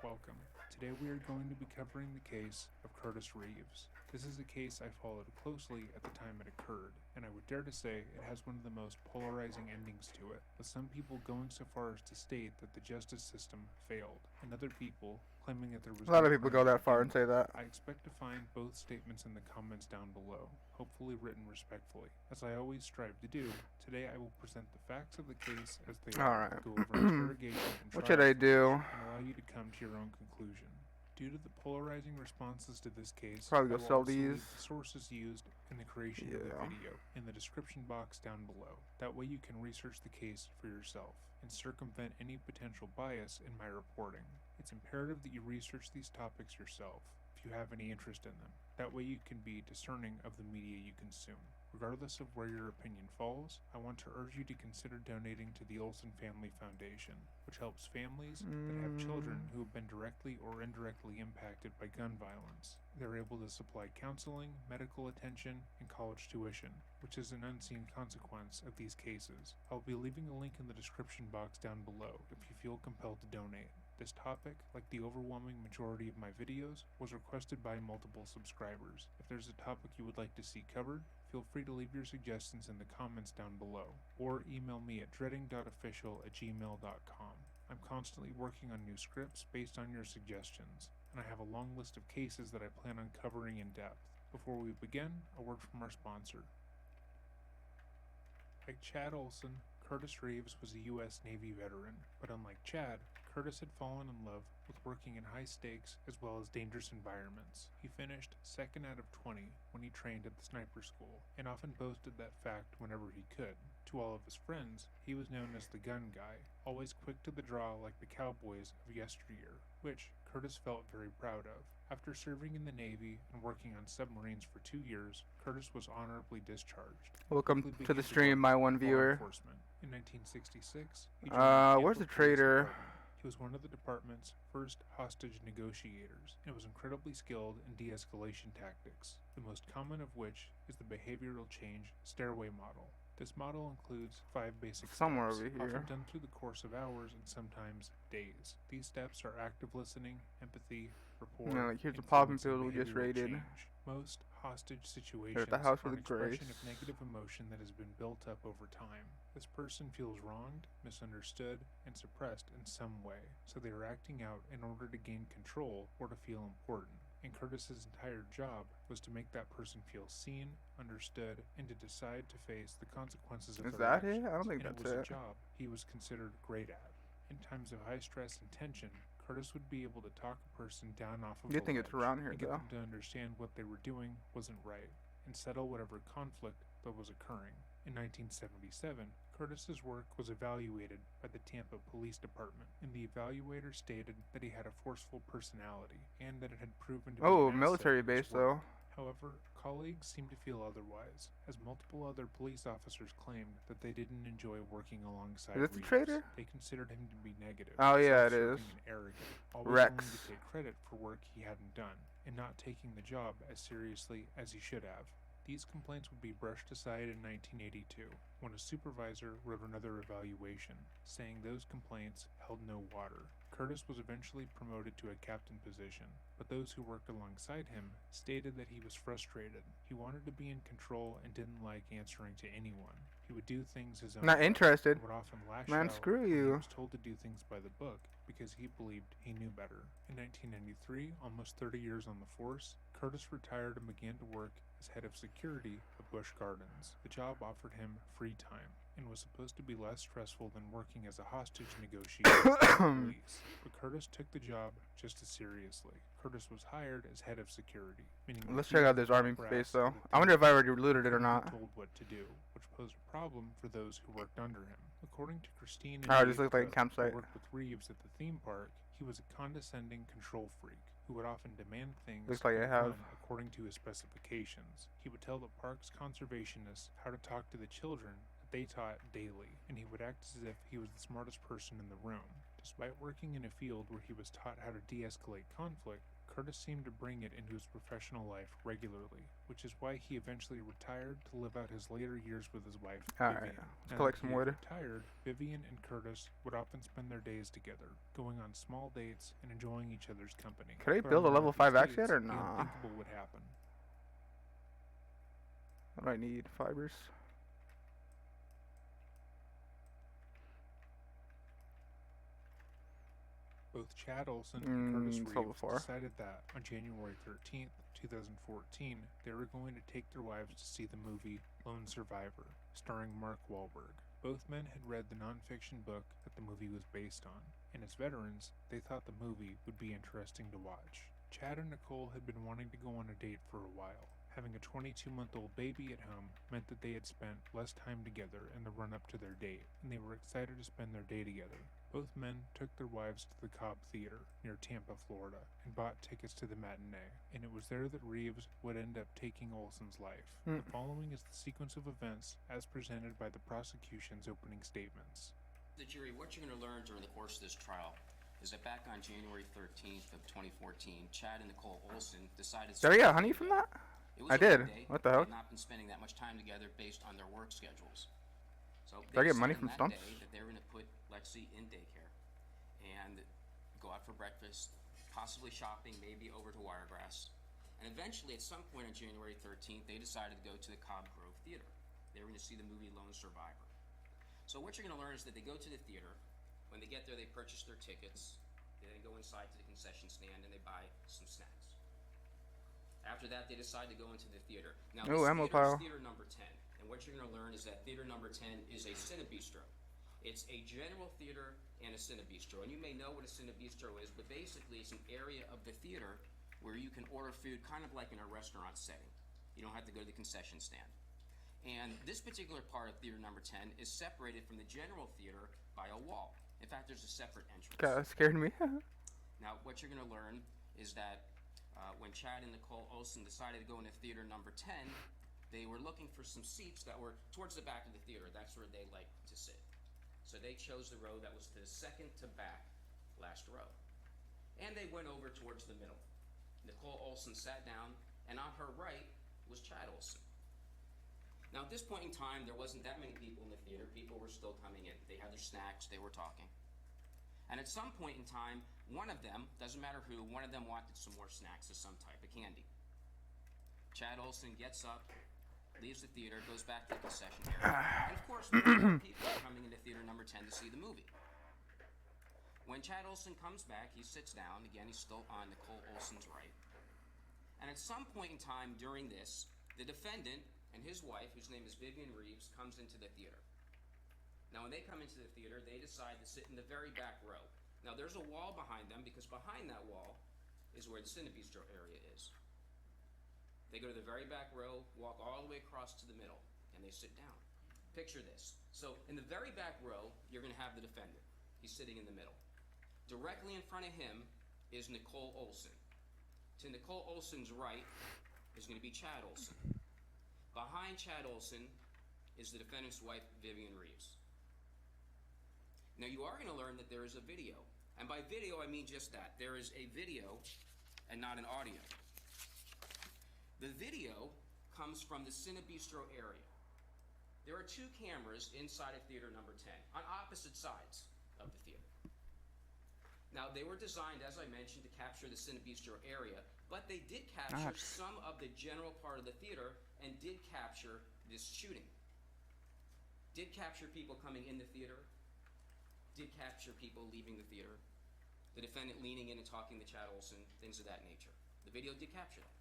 Welcome. Today we are going to be covering the case of Curtis Reeves. This is a case I followed closely at the time it occurred, and I would dare to say it has one of the most polarizing endings to it, with some people going so far as to state that the justice system failed, and other people claiming that there was A lot no of people crime go to that far begin and say with. that. I expect to find both statements in the comments down below, hopefully written respectfully. As I always strive to do, today I will present the facts of the case as they are, Alright. go over interrogation and What trial should I footage, do? and allow you to come to your own conclusion. Due to the polarizing responses to this case, Probably I go will sell also these. leave the sources used in the creation of the Yeah. video in the description box down below. That way you can research the case for yourself and circumvent any potential bias in my reporting. It's imperative that you research these topics yourself if you have any interest in them. That way you can be discerning of the media you consume. Regardless of where your opinion falls, I want to urge you to consider donating to the Olson Family Foundation, which helps families that have children who have been directly or indirectly impacted by gun violence. They're able to supply counseling, medical attention, and college tuition, which is an unseen consequence of these cases. I'll be leaving a link in the description box down below if you feel compelled to donate. This topic, like the overwhelming majority of my videos, was requested by multiple subscribers. If there's a topic you would like to see covered, feel free to leave your suggestions in the comments down below, or email me at dreading.official@gmail.com. I'm constantly working on new scripts based on your suggestions, and I have a long list of cases that I plan on covering in depth. Before we begin, a word from our sponsor. Like Chad Olson, Curtis Reeves was a U.S. Navy veteran, but unlike Chad, Curtis had fallen in love with working in high stakes as well as dangerous environments. He finished second out of 20 when he trained at the sniper school, and often boasted that fact whenever he could. To all of his friends, he was known as the gun guy, always quick to the draw like the cowboys of yesteryear, which Curtis felt very proud of. After serving in the Navy and working on submarines for 2 years, Curtis was honorably discharged. Welcome to the stream, my one Law viewer. enforcement. In 1966, he joined the Tampa Where's the Police trader? Department. He was one of the department's first hostage negotiators and was incredibly skilled in de-escalation tactics, the most common of which is the behavioral change stairway model. This model includes 5 basic Somewhere steps, over often here. done through the course of hours and sometimes days. These steps are active listening, empathy, rapport, No, like here's the popping influence, and pills we just behavioral raided. change. Most hostage They're situations at the house are with an the expression of grace. negative emotion that has been built up over time. This person feels wronged, misunderstood, and suppressed in some way, so they are acting out in order to gain control or to feel important. And Curtis's entire job was to make that person feel seen, understood, and to decide to face the consequences of Is their that it? actions. I don't think And it that's was a it. job he was considered great at. In times of high stress and tension, Curtis would be able to talk a person down off of You a think it's ledge around here and get though? them to understand what they were doing wasn't right and settle whatever conflict that was occurring. In 1977, Curtis's work was evaluated by the Tampa Police Department, and the evaluator stated that he had a forceful personality and that it had proven to be Oh, an asset military in his base work. though. However, colleagues seemed to feel otherwise, as multiple other police officers claimed that they didn't enjoy working alongside Is this the Reeves. trader? They considered him to be negative, Oh yeah, it self-serving, is. and arrogant, always willing to Rex. take credit for work he hadn't done, and not taking the job as seriously as he should have. These complaints would be brushed aside in 1982, when a supervisor wrote another evaluation, saying those complaints held no water. Curtis was eventually promoted to a captain position, but those who worked alongside him stated that he was frustrated. He wanted to be in control and didn't like answering to anyone. He would do things his own Not way interested. and would often lash Man, out screw when he you. was told to do things by the book because he believed he knew better. In 1993, almost 30 years on the force, Curtis retired and began to work as head of security at Busch Gardens. The job offered him free time and was supposed to be less stressful than working as a hostage negotiator for the police. But Curtis took the job just as seriously. Curtis was hired as head of security, meaning that Let's he check was out the this top army brass base of though. the I wonder theme if I park already looted it or couldn't be not. told what to do, which posed a problem for those who worked under him. According to Christine and Oh, Dave this looks like a Cook, who campsite. worked with Reeves at the theme park, he was a condescending control freak who would often demand things Looks like I be have. done according to his specifications. He would tell the park's conservationists how to talk to the children that they taught daily, and he would act as if he was the smartest person in the room. Despite working in a field where he was taught how to de-escalate conflict, Curtis seemed to bring it into his professional life regularly, which is why he eventually retired to live out his later years with his wife, Alright, Vivian. let's Now collect that he some had wood. retired, Vivian and Curtis would often spend their days together, going on small dates and enjoying each other's company. Could I But build on a one level of 5 these axe yet dates, or the nah? unthinkable would happen. What do I need? Fibers? Both Chad Olson and Curtis It's level Reeves 4. decided that on January 13th, 2014, they were going to take their wives to see the movie Lone Survivor, starring Mark Wahlberg. Both men had read the nonfiction book that the movie was based on, and as veterans, they thought the movie would be interesting to watch. Chad and Nicole had been wanting to go on a date for a while. Having a 22-month-old baby at home meant that they had spent less time together in the run-up to their date, and they were excited to spend their day together. Both men took their wives to the Cobb Theater near Tampa, Florida, and bought tickets to the matinee, and it was there that Reeves would end up taking Olson's life. The following is the sequence of events as presented by the prosecution's opening statements. The jury, what you're going to learn during the course of this trial is that back on January 13th of 2014, Chad and Nicole Olson decided... Did I get honey from that? I did. What the hell? They had not been spending that much time together based on their work schedules. So Did I get money from Stumps? Day that they were going to put Lexi in daycare and go out for breakfast, possibly shopping, maybe over to Wiregrass. And eventually, at some point on January 13th, they decided to go to the Cobb Grove Theater. They were going to see the movie Lone Survivor. So what you're going to learn is that they go to the theater. When they get there, they purchase their tickets. They then go inside to the concession stand and they buy some snacks. After that, they decide to go into the theater. Now, this theater is theater number 10. And what you're going to learn is that theater number 10 is a Cinebistro. It's a general theater and a Cinebistro. And you may know what a Cinebistro is, but basically it's an area of the theater where you can order food kind of like in a restaurant setting. You don't have to go to the concession stand. And this particular part of theater number 10 is separated from the general theater by a wall. In fact, there's a separate entrance. God, that scared me. Now, what you're going to learn is that when Chad and Nicole Olson decided to go into theater number 10, they were looking for some seats that were towards the back of the theater. That's where they liked to sit. So they chose the row that was the second to back last row. And they went over towards the middle. Nicole Olson sat down, and on her right was Chad Olson. Now, at this point in time, there wasn't that many people in the theater. People were still coming in. They had their snacks. They were talking. And at some point in time, one of them, doesn't matter who, one of them wanted some more snacks of some type of candy. Chad Olson gets up, leaves the theater, goes back to the concession area. And of course, more people are coming into theater number 10 to see the movie. When Chad Olson comes back, he sits down. Again, he's still on Nicole Olson's right. And at some point in time during this, the defendant and his wife, whose name is Vivian Reeves, comes into the theater. Now, when they come into the theater, they decide to sit in the very back row. Now, there's a wall behind them, because behind that wall is where the Cinebistro area is. They go to the very back row, walk all the way across to the middle, and they sit down. Picture this. So, in the very back row, you're going to have the defendant. He's sitting in the middle. Directly in front of him is Nicole Olson. To Nicole Olson's right is going to be Chad Olson. Behind Chad Olson is the defendant's wife, Vivian Reeves. Now, you are going to learn that there is a video. And by video, I mean just that. There is a video and not an audio. The video comes from the Cinebistro area. There are two cameras inside of theater number 10 on opposite sides of the theater. Now, they were designed, as I mentioned, to capture the Cinebistro area, but they did capture some of the general part of the theater and did capture this shooting. Did capture people coming in the theater, did capture people leaving the theater, the defendant leaning in and talking to Chad Olson, things of that nature. The video did capture that.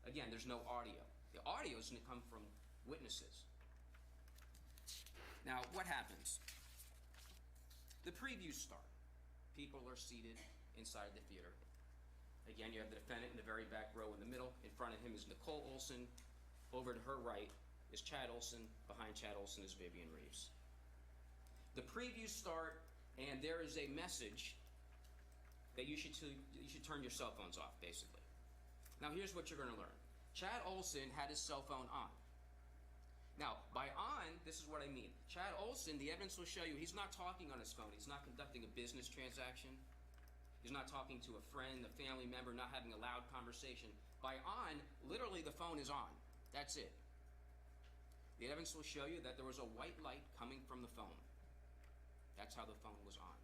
Again, there's no audio. The audio is going to come from witnesses. Now, what happens? The previews start. People are seated inside the theater. Again, you have the defendant in the very back row in the middle. In front of him is Nicole Olson. Over to her right is Chad Olson. Behind Chad Olson is Vivian Reeves. The previews start, and there is a message that you should turn your cell phones off, basically. Now, here's what you're going to learn. Chad Olson had his cell phone on. Now, by on, this is what I mean. Chad Olson, the evidence will show you, he's not talking on his phone. He's not conducting a business transaction. He's not talking to a friend, a family member, not having a loud conversation. By on, literally the phone is on. That's it. The evidence will show you that there was a white light coming from the phone. That's how the phone was on.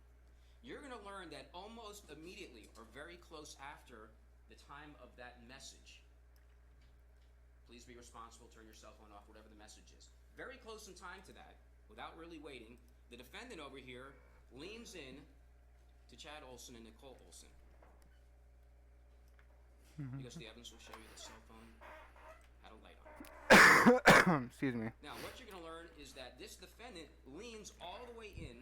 You're going to learn that almost immediately or very close after the time of that message, please be responsible, turn your cell phone off, whatever the message is. Very close in time to that, without really waiting, the defendant over here leans in to Chad Olson and Nicole Olson. Because the evidence will show you the cell phone had a light on it. Excuse me. Now, what you're going to learn is that this defendant leans all the way in,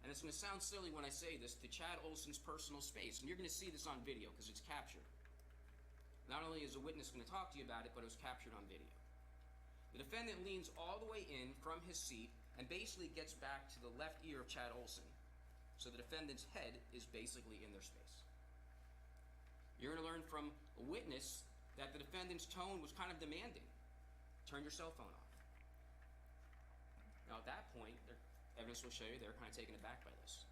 and it's going to sound silly when I say this, to Chad Olson's personal space. And you're going to see this on video because it's captured. Not only is a witness going to talk to you about it, but it was captured on video. The defendant leans all the way in from his seat and basically gets back to the left ear of Chad Olson. So the defendant's head is basically in their space. You're going to learn from a witness that the defendant's tone was kind of demanding. Turn your cell phone off. Now at that point, the evidence will show you they're kind of taken aback by this.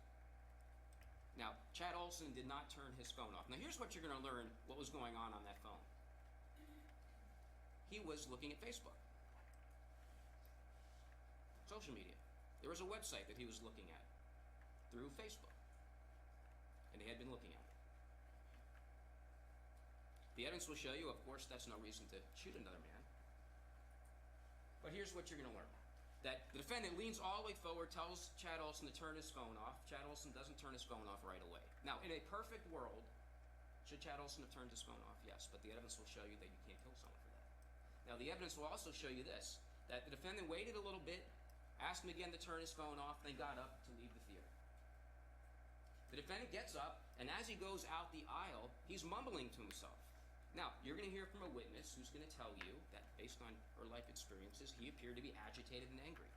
Now, Chad Olson did not turn his phone off. Now here's what you're going to learn what was going on that phone. He was looking at Facebook. Social media. There was a website that he was looking at through Facebook. And he had been looking at it. The evidence will show you, of course, that's no reason to shoot another man. But here's what you're going to learn. That the defendant leans all the way forward, tells Chad Olson to turn his phone off. Chad Olson doesn't turn his phone off right away. Now, in a perfect world, should Chad Olson have turned his phone off? Yes, but the evidence will show you that you can't kill someone for that. Now, the evidence will also show you this, that the defendant waited a little bit, asked him again to turn his phone off, then got up to leave the theater. The defendant gets up, and as he goes out the aisle, he's mumbling to himself. Now, you're going to hear from a witness who's going to tell you that, based on her life experiences, he appeared to be agitated and angry.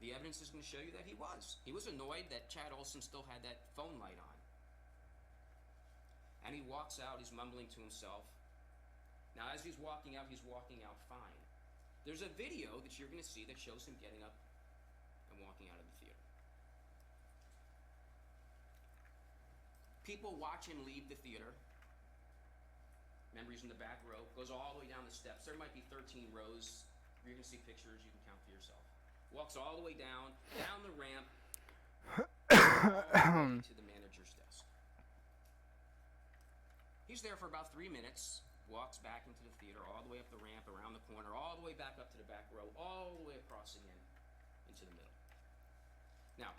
The evidence is going to show you that he was. He was annoyed that Chad Olson still had that phone light on. And he walks out, he's mumbling to himself. Now, as he's walking out fine. There's a video that you're going to see that shows him getting up and walking out of the theater. People watch him leave the theater. Remember, he's in the back row. Goes all the way down the steps. There might be 13 rows. You're going to see pictures. You can count for yourself. Walks all the way down the ramp, all the way to the manager's desk. He's there for about 3 minutes. Walks back into the theater, all the way up the ramp, around the corner, all the way back up to the back row, all the way across again into the middle. Now,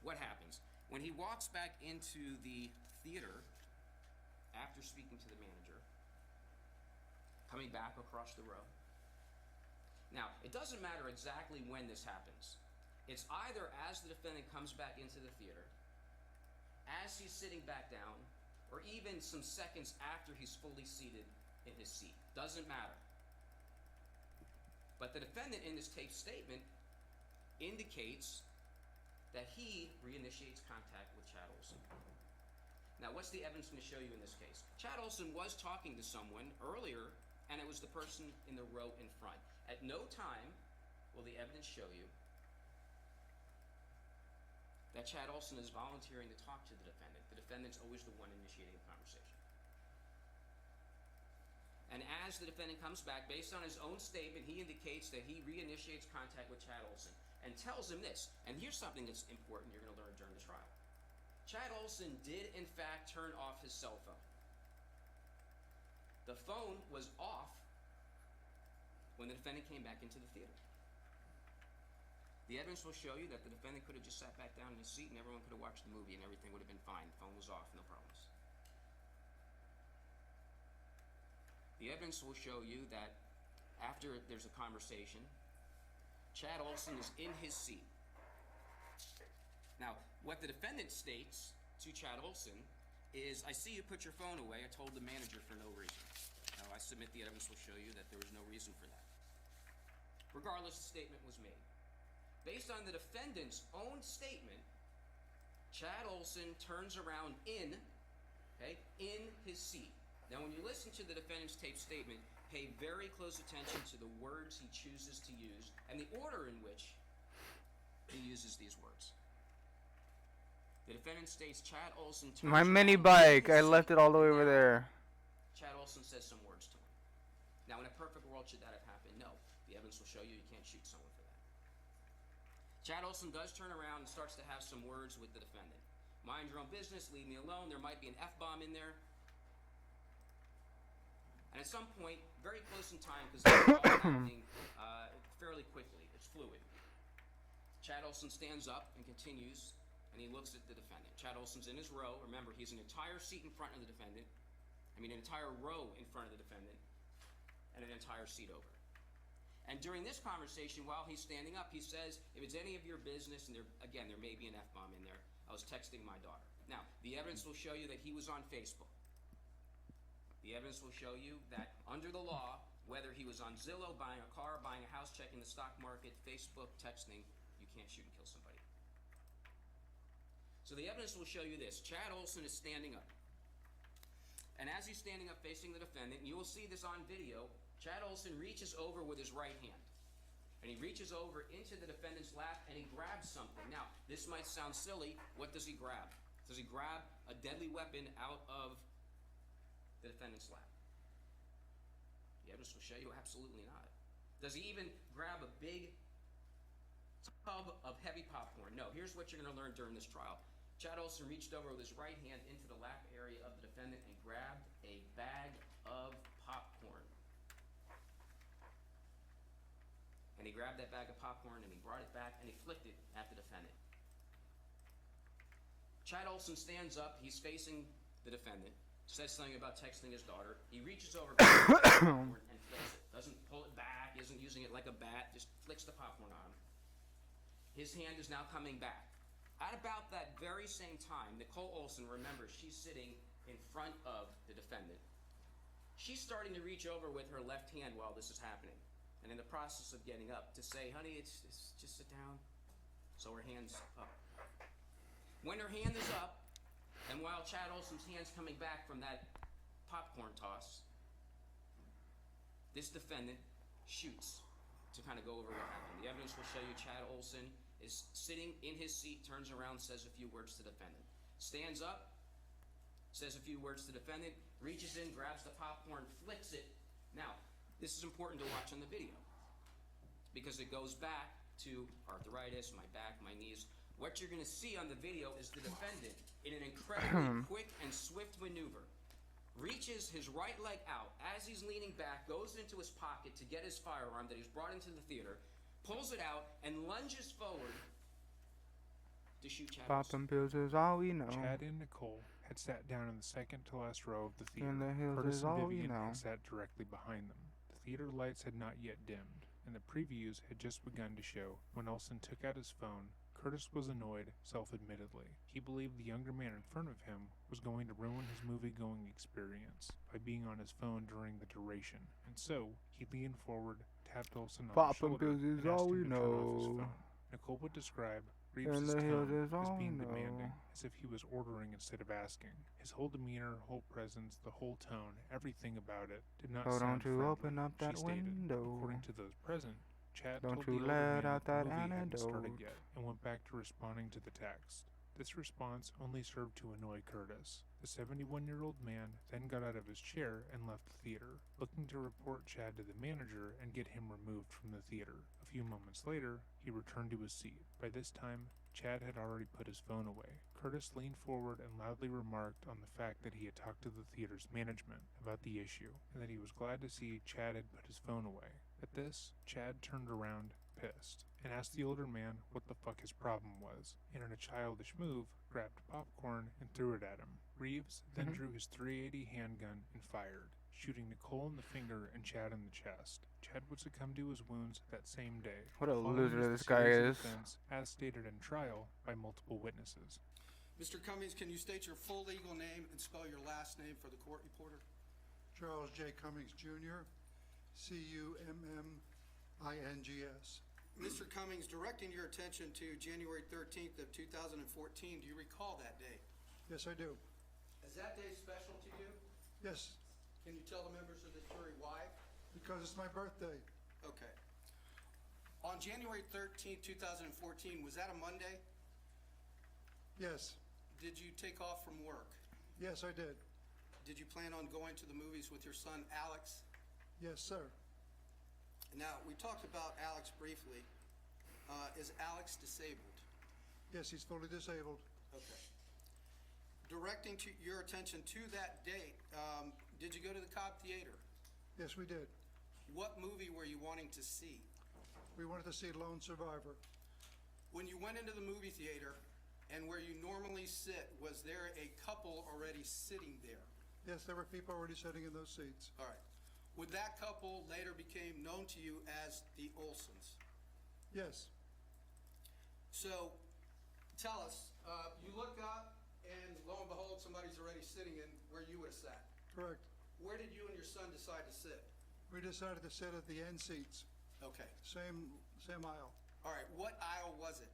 what happens? When he walks back into the theater, after speaking to the manager, coming back across the row. Now, it doesn't matter exactly when this happens. It's either as the defendant comes back into the theater, as he's sitting back down, or even some seconds after he's fully seated in his seat. Doesn't matter. But the defendant in this taped statement indicates that he reinitiates contact with Chad Olson. Now, what's the evidence going to show you in this case? Chad Olson was talking to someone earlier, and it was the person in the row in front. At no time will the evidence show you that Chad Olson is volunteering to talk to the defendant. The defendant's always the one initiating the conversation. And as the defendant comes back, based on his own statement, he indicates that he reinitiates contact with Chad Olson and tells him this. And here's something that's important you're going to learn during the trial. Chad Olson did, in fact, turn off his cell phone. The phone was off when the defendant came back into the theater. The evidence will show you that the defendant could have just sat back down in his seat and everyone could have watched the movie and everything would have been fine. The phone was off, no problems. The evidence will show you that after there's a conversation, Chad Olson is in his seat. Now, what the defendant states to Chad Olson is, I see you put your phone away. I told the manager for no reason. Now, I submit the evidence will show you that there was no reason for that. Regardless, the statement was made. Based on the defendant's own statement, Chad Olson turns around in his seat. Now, when you listen to the defendant's taped statement, Pay very close attention to the words he chooses to use and the order in which he uses these words. The defendant states Chad Olson turns My mini around bike. in his I left seat. it all the way over Now, there. Chad Olson says some words to him. Now, in a perfect world, should that have happened? No. The evidence will show you can't shoot someone for that. Chad Olson does turn around and starts to have some words with the defendant. Mind your own business, leave me alone. There might be an F-bomb in there. And at some point, very close in time, because this is all happening fairly quickly, it's fluid. Chad Olson stands up and continues, and he looks at the defendant. Chad Olson's in his row. Remember, he's an entire seat in front of the defendant. An entire row in front of the defendant, and an entire seat over. And during this conversation, while he's standing up, he says, if it's any of your business, and there may be an F-bomb in there, I was texting my daughter. Now, the evidence will show you that he was on Facebook. The evidence will show you that under the law, whether he was on Zillow, buying a car, buying a house, checking the stock market, Facebook, texting, you can't shoot and kill somebody. So the evidence will show you this. Chad Olson is standing up. And as he's standing up facing the defendant, and you will see this on video, Chad Olson reaches over with his right hand. And he reaches over into the defendant's lap and he grabs something. Now, this might sound silly. What does he grab? Does he grab a deadly weapon out of the defendant's lap? The evidence will show you absolutely not. Does he even grab a big tub of heavy popcorn? No. Here's what you're going to learn during this trial. Chad Olson reached over with his right hand into the lap area of the defendant and grabbed a bag of popcorn. And he grabbed that bag of popcorn and he brought it back and he flicked it at the defendant. Chad Olson stands up. He's facing the defendant. Says something about texting his daughter. He reaches over grabs the popcorn and flicks it. Doesn't pull it back. Isn't using it like a bat. Just flicks the popcorn on him. His hand is now coming back. At about that very same time, Nicole Olson, remember, she's sitting in front of the defendant. She's starting to reach over with her left hand while this is happening. And in the process of getting up to say, honey, it's just sit down. So her hand's up. When her hand is up, and while Chad Olson's hand's coming back from that popcorn toss, this defendant shoots to kind of go over what happened. The evidence will show you Chad Olson is sitting in his seat, turns around, says a few words to the defendant. Stands up, says a few words to the defendant, reaches in, grabs the popcorn, flicks it. Now, this is important to watch on the video because it goes back to arthritis, my back, my knees. What you're going to see on the video is the defendant, in an incredibly quick and swift maneuver, reaches his right leg out as he's leaning back, goes into his pocket to get his firearm that he's brought into the theater, pulls it out, and lunges forward to shoot Chad Olson. Poppin' pills is all we know. Chad and Nicole had sat down in the second to last row of the theater. In the hills Curtis is and all we Vivian know. had sat directly behind them. The theater lights had not yet dimmed, and the previews had just begun to show. When Olson took out his phone, Curtis was annoyed, self-admittedly. He believed the younger man in front of him was going to ruin his movie-going experience by being on his phone during the duration, and so he leaned forward, tapped Olson on the Poppin' shoulder, pills is and asked all we him to turn off his know. phone. Nicole would describe In Reeves' the hills tone is as all we being know. demanding, as if he was ordering instead of asking. His whole demeanor, whole presence, the whole tone, everything about it did not So sound don't you friendly, open up she that stated. window. According to those present, Chad Don't told you the older let man out the that movie hadn't started antidote. yet, and went back to responding to the text. This response only served to annoy Curtis. The 71-year-old man then got out of his chair and left the theater, looking to report Chad to the manager and get him removed from the theater. A few moments later, he returned to his seat. By this time, Chad had already put his phone away. Curtis leaned forward and loudly remarked on the fact that he had talked to the theater's management about the issue, and that he was glad to see Chad had put his phone away. At this, Chad turned around, pissed, and asked the older man what the fuck his problem was, and in a childish move, grabbed popcorn and threw it at him. Reeves then drew his .380 handgun and fired, shooting Nicole in the finger and Chad in the chest. Chad would succumb to his wounds that same day. What a following loser his this guy series of is. events, as stated in trial by multiple witnesses. Mr. Cummings, can you state your full legal name and spell your last name for the court reporter? Charles J. Cummings, Jr., Cummings. Mr. Cummings, directing your attention to January 13th of 2014, do you recall that day? Yes, I do. Is that day special to you? Yes, Can you tell the members of this jury why? Because it's my birthday. Okay. On January 13th, 2014, was that a Monday? Yes. Did you take off from work? Yes, I did. Did you plan on going to the movies with your son, Alex? Yes, sir. Now, we talked about Alex briefly. Is Alex disabled? Yes, he's fully disabled. Okay. Directing your attention to that date, did you go to the Cobb Theater? Yes, we did. What movie were you wanting to see? We wanted to see Lone Survivor. When you went into the movie theater and where you normally sit, was there a couple already sitting there? Yes, there were people already sitting in those seats. All right. Would that couple later became known to you as the Olsons? Yes. So, tell us, you look up and lo and behold, somebody's already sitting in where you would have sat. Correct. Where did you and your son decide to sit? We decided to sit at the end seats. Okay. Same aisle. All right. What aisle was it?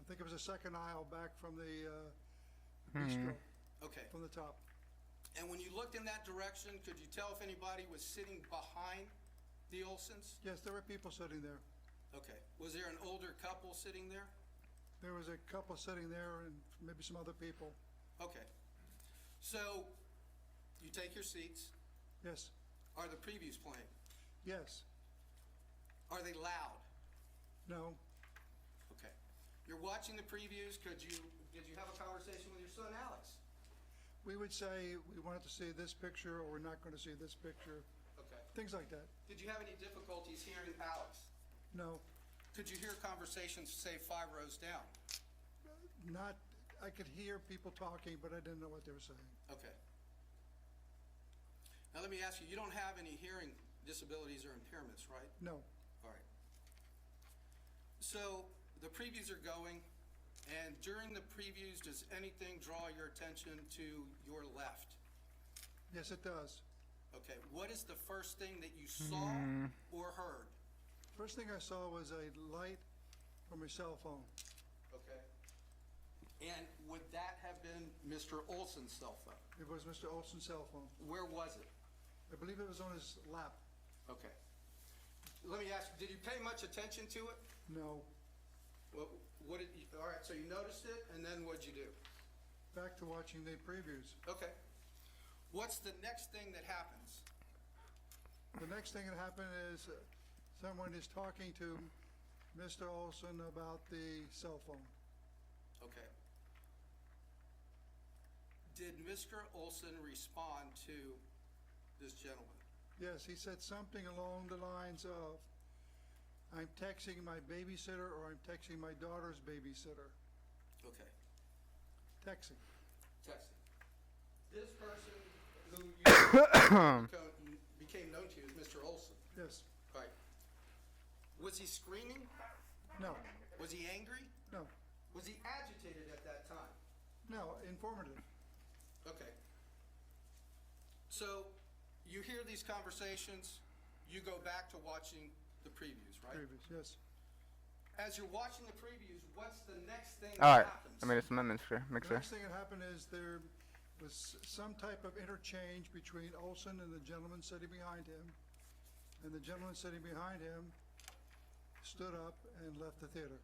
I think it was the second aisle back from the bistro, Okay. from the top. And when you looked in that direction, could you tell if anybody was sitting behind the Olsons? Yes, there were people sitting there. Okay. Was there an older couple sitting there? There was a couple sitting there and maybe some other people. Okay. So, you take your seats. Yes. Are the previews playing? Yes. Are they loud? No. Okay. You're watching the previews. Did you have a conversation with your son, Alex? We would say we wanted to see this picture or we're not going to see this picture. Okay. Things like that. Did you have any difficulties hearing Alex? No. Could you hear conversations, say, 5 rows down? Not, I could hear people talking, but I didn't know what they were saying. Okay. Now let me ask you, you don't have any hearing disabilities or impairments, right? No. All right. So the previews are going, and during the previews, does anything draw your attention to your left? Yes, it does. Okay. What is the first thing that you saw or heard? First thing I saw was a light from a cell phone. Okay. And would that have been Mr. Olson's cell phone? It was Mr. Olson's cell phone. Where was it? I believe it was on his lap. Okay. Let me ask you, did you pay much attention to it? No. Well, all right, so you noticed it, and then what'd you do? Back to watching the previews. Okay. What's the next thing that happens? The next thing that happened is someone is talking to Mr. Olson about the cell phone. Okay. Did Mr. Olson respond to this gentleman? Yes, he said something along the lines of, I'm texting my babysitter or I'm texting my daughter's babysitter. Okay. Texting. Texting. This person who you became known to you as Mr. Olson. Yes. All right. Was he screaming? No. Was he angry? No. Was he agitated at that time? No. Informative. Okay. So you hear these conversations, you go back to watching the previews, right? Previous. Yes. As you're watching the previews, what's the next thing All that right. happens? I made some amendments for The mixer. next thing that happened is there was some type of interchange between Olson and the gentleman sitting behind him. And the gentleman sitting behind him stood up and left the theater.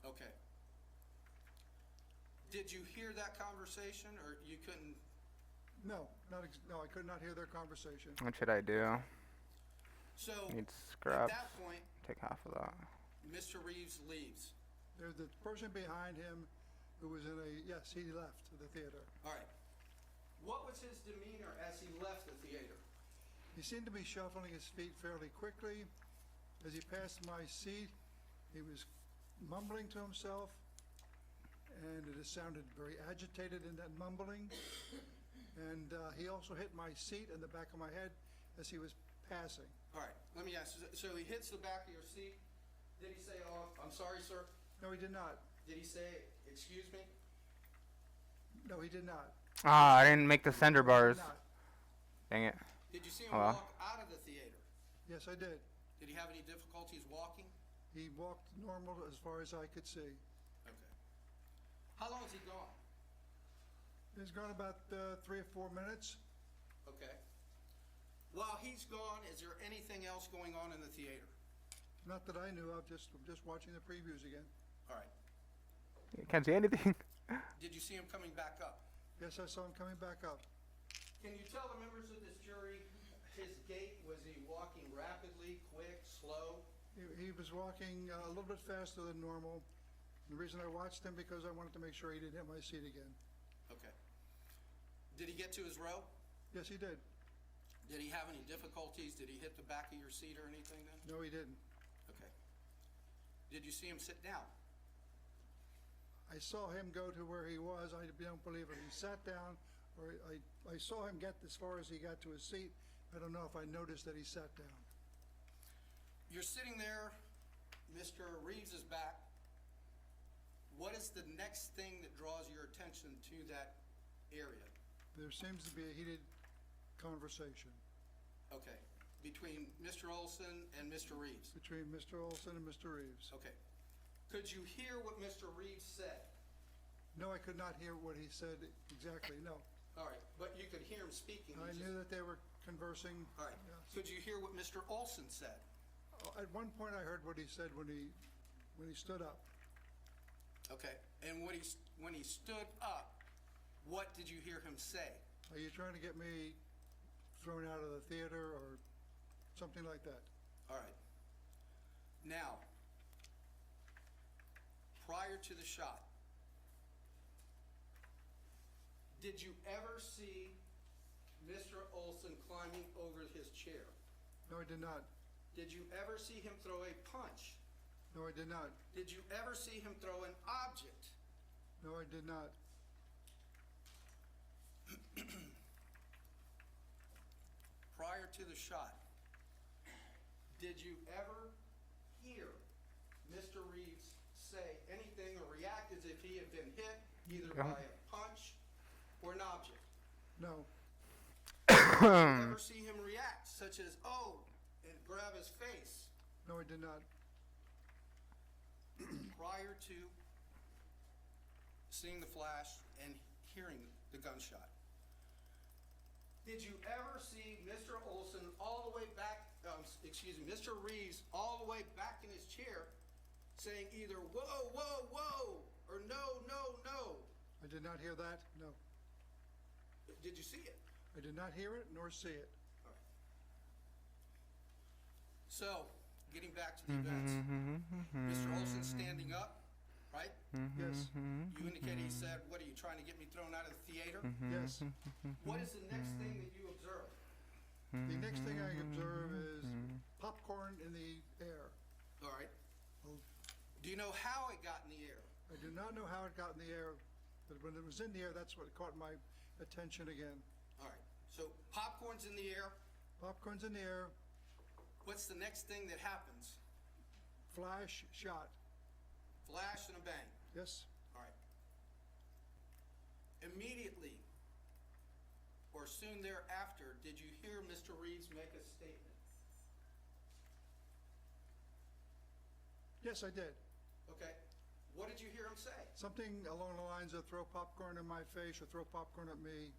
Okay. Did you hear that conversation, or you couldn't? No, no, I could not hear their conversation. What should I do? So Need at scraps. that point, Take half of that. Mr. Reeves leaves. There's the person behind him who was in a, yes, he left the theater. All right. What was his demeanor as he left the theater? He seemed to be shuffling his feet fairly quickly. As he passed my seat, he was mumbling to himself, and it sounded very agitated in that mumbling. And he also hit my seat in the back of my head as he was passing. All right. Let me ask you. So he hits the back of your seat. Did he say, "Oh, I'm sorry, sir"? No, he did not. Did he say, "Excuse me"? No, he did not. Ah, I didn't make the sender bars. He did not. Dang it. Did you see him Hello? walk out of the theater? Yes, I did. Did he have any difficulties walking? He walked normal as far as I could see. Okay. How long is he gone? He's gone about 3 or 4 minutes. Okay. While he's gone, is there anything else going on in the theater? Not that I knew of, I'm just watching the previews again. All right. Can't see anything. Did you see him coming back up? Yes, I saw him coming back up. Can you tell the members of this jury his gait? Was he walking rapidly, quick, slow? He was walking a little bit faster than normal. The reason I watched him because I wanted to make sure he didn't hit my seat again. Okay. Did he get to his row? Yes, he did. Did he have any difficulties? Did he hit the back of your seat or anything then? No, he didn't. Okay. Did you see him sit down? I saw him go to where he was. I don't believe if he sat down or I saw him get as far as he got to his seat. I don't know if I noticed that he sat down. You're sitting there, Mr. Reeves is back. What is the next thing that draws your attention to that area? There seems to be a heated conversation Okay, between Mr. Olson and Mr. Reeves. between Mr. Olson and Mr. Reeves. Okay. Could you hear what Mr. Reeves said? No, I could not hear what he said exactly, no. All right, but you could hear him speaking. I knew that they were conversing. All right. Yes. Could you hear what Mr. Olson said? At one point, I heard what he said when he stood up. Okay. And when he stood up, what did you hear him say? Are you trying to get me thrown out of the theater or something like that? All right. Now, prior to the shot, did you ever see Mr. Olson climbing over his chair? No, I did not. Did you ever see him throw a punch? No, I did not. Did you ever see him throw an object? No, I did not. Prior to the shot, did you ever hear Mr. Reeves say anything or react as if he had been hit either by a punch or an object? No, Did you ever see him react, such as, oh, and grab his face? no, I did not. Prior to seeing the flash and hearing the gunshot, did you ever see Mr. Olson all the way back, Mr. Reeves all the way back in his chair saying either whoa, whoa, whoa, or no, no, no? I did not hear that, no. Did you see it? I did not hear it nor see it. All right. So, getting back to the events, Mr. Olson standing up, right? Yes, You indicated he said, what are you trying to get me thrown out of the theater? yes. What is the next thing that you observe? The next thing I observe is popcorn in the air. All right. Oh. Do you know how it got in the air? I do not know how it got in the air, but when it was in the air, that's what caught my attention again. All right. So popcorn's in the air. Popcorn's in the air, What's the next thing that happens? flash, shot. Flash and a bang. Yes, All right. Immediately or soon thereafter, did you hear Mr. Reeves make a statement? yes, I did. Okay. What did you hear him say? Something along the lines of throw popcorn in my face or throw popcorn at me.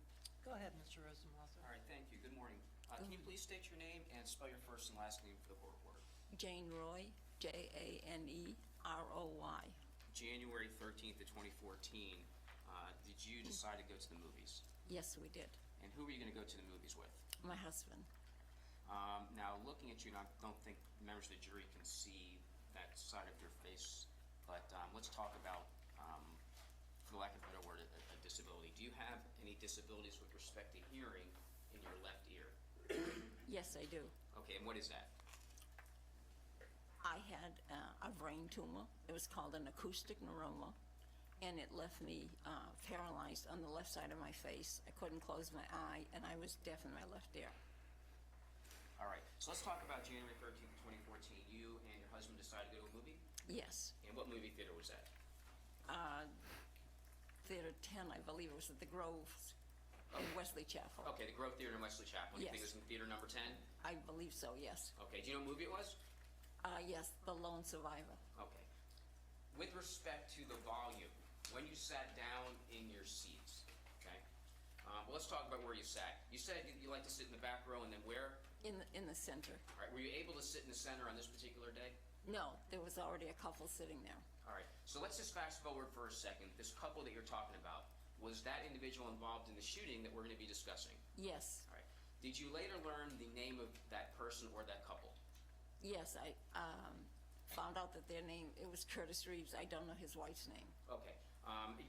Go ahead, Mr. Rosenwasser. All right, thank you. Good morning. Can you please state your name and spell your first and last name for the court reporter? Jane Roy, Janeroy. January 13th of 2014, did you decide to go to the movies? Yes, we did. And who were you going to go to the movies with? My husband. Now, looking at you, and I don't think members of the jury can see that side of your face, but let's talk about, for lack of a better word, a disability. Do you have any disabilities with respect to hearing in your left ear? Yes, I do. Okay, and what is that? I had a brain tumor. It was called an acoustic neuroma, and it left me paralyzed on the left side of my face. I couldn't close my eye, and I was deaf in my left ear. All right, so let's talk about January 13th of 2014. You and your husband decided to go to a movie? Yes. And what movie theater was that? Theater 10, I believe it was at the Groves in Wesley Chapel. Okay, the Grove Theater in Wesley Chapel. You think it Yes. was in theater number 10? I believe so, yes. Okay, do you know what movie it was? Yes, The Lone Survivor. Okay. With respect to the volume, when you sat down in your seats, okay? Well, let's let's talk about where you sat. You said you like to sit in the back row, and then where? In the center. All right, were you able to sit in the center on this particular day? No, there was already a couple sitting there. All right, so let's just fast forward for a second. This couple that you're talking about, was that individual involved in the shooting that we're going to be discussing? Yes, All right. Did you later learn the name of that person or that couple? yes, I found out that their name, it was Curtis Reeves. I don't know his wife's name. Okay,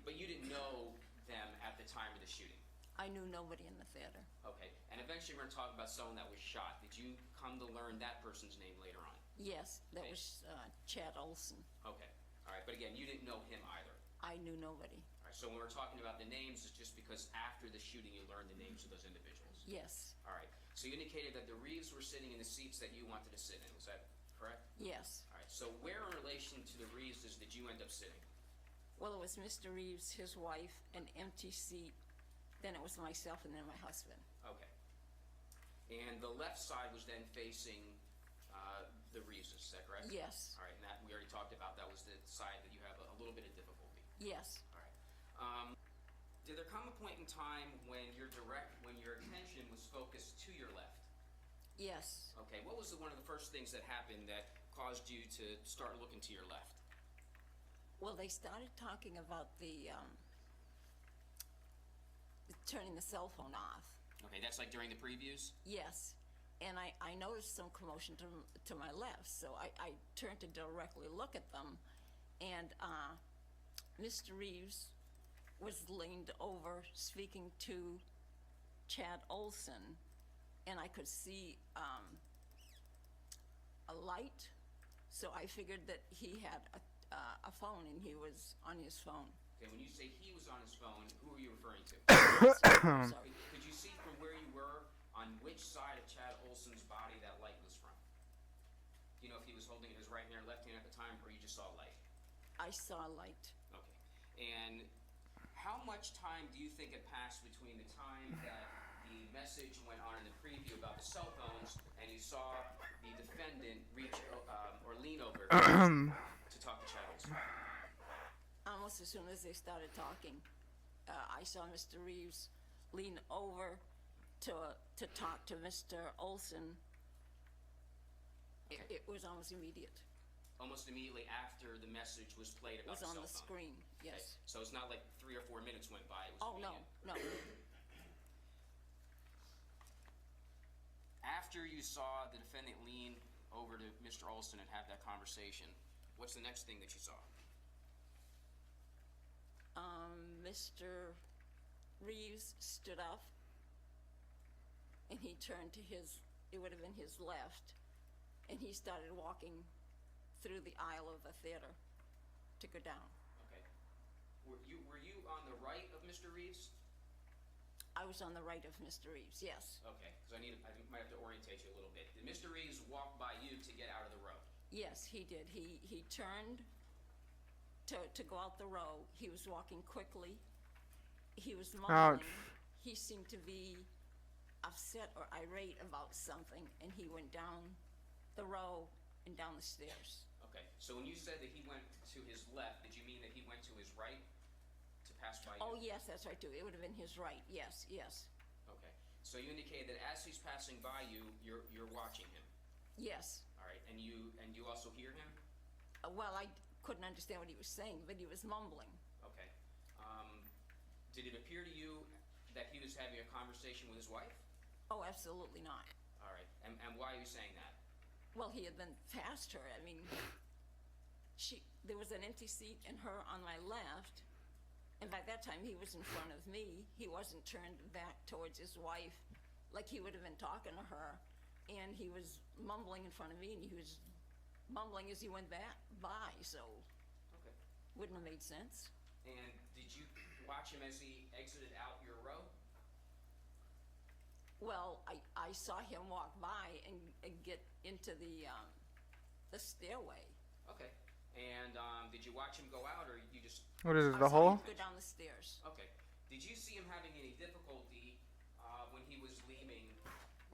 but you didn't know them at the time of the shooting? I knew nobody in the theater. Okay, and eventually we're going to talk about someone that was shot. Did you come to learn that person's name later on? Yes, that Okay. was Chad Olson. Okay, all right, but again, you didn't know him either. I knew nobody. All right, so when we're talking about the names, it's just because after the shooting you learned the names of those individuals? Yes, All right, so you indicated that the Reeves were sitting in the seats that you wanted to sit in, was that correct? yes. All right, so where in relation to the Reeveses did you end up sitting? Well, it was Mr. Reeves, his wife, an empty seat. Then it was myself and then my husband. Okay. And the left side was then facing the Reeveses, is that correct? Yes, All right, and that we already talked about, that was the side that you have a little bit of difficulty. yes. All right. Did there come a point in time when your attention was focused to your left? Yes. Okay, what was one of the first things that happened that caused you to start looking to your left? Well, they started talking about the turning the cell phone off. Okay, that's like during the previews? Yes. And I noticed some commotion to my left, so I turned to directly look at them, and Mr. Reeves was leaned over speaking to Chad Olson, and I could see a light, so I figured that he had a phone and he was on his phone. Okay, when you say he was on his phone, who are you referring to? Sorry. Could you see from where you were on which side of Chad Olson's body that light was from? Do you know if he was holding it in his right hand or left hand at the time, or you just saw light? I saw a light. Okay. And how much time do you think had passed between the time that the message went on in the preview about the cell phones and you saw the defendant reach or lean over to talk to Chad Olson? Almost as soon as they started talking, I saw Mr. Reeves lean over to talk to Mr. Olson. Okay. It was almost immediate. Almost immediately after the message was played It about was on the the cell phone. screen, Okay, yes. so it's not like 3 or 4 minutes went by, it was Oh, no, immediate. no. After you saw the defendant lean over to Mr. Olson and have that conversation, what's the next thing that you saw? Mr. Reeves stood up and he turned to it would have been his left, and he started walking through the aisle of the theater to go down. Okay. Were you on the right of Mr. Reeves? I was on the right of Mr. Reeves, yes. Okay, because I might have to orientate you a little bit. Did Mr. Reeves walk by you to get out of the row? Yes, he did. He turned to go out the row. He was walking quickly. He was mumbling. Ouch. He seemed to be upset or irate about something, and he went down the row and down the stairs. Okay, so when you said that he went to his left, did you mean that he went to his right to pass by you? Oh, yes, that's right, too. It would have been his right. Yes, yes, Okay, so you indicated that as he's passing by you, you're watching him. yes. All right, and you also hear him? Well, I couldn't understand what he was saying, but he was mumbling. Okay. Did it appear to you that he was having a conversation with his wife? Oh, absolutely not. All right, and why are you saying that? Well, he had been past her. I mean, there was an empty seat and her on my left, and by that time he was in front of me. He wasn't turned back towards his wife like he would have been talking to her, and he was mumbling in front of me, and he was mumbling as he went by, so Okay. wouldn't have made sense. And did you watch him as he exited out your row? Well, I saw him walk by and get into the stairway. Okay. And did you watch him go out, or you just... What is I it, the saw hole? him go down the stairs. Okay. Did you see him having any difficulty when he was leaving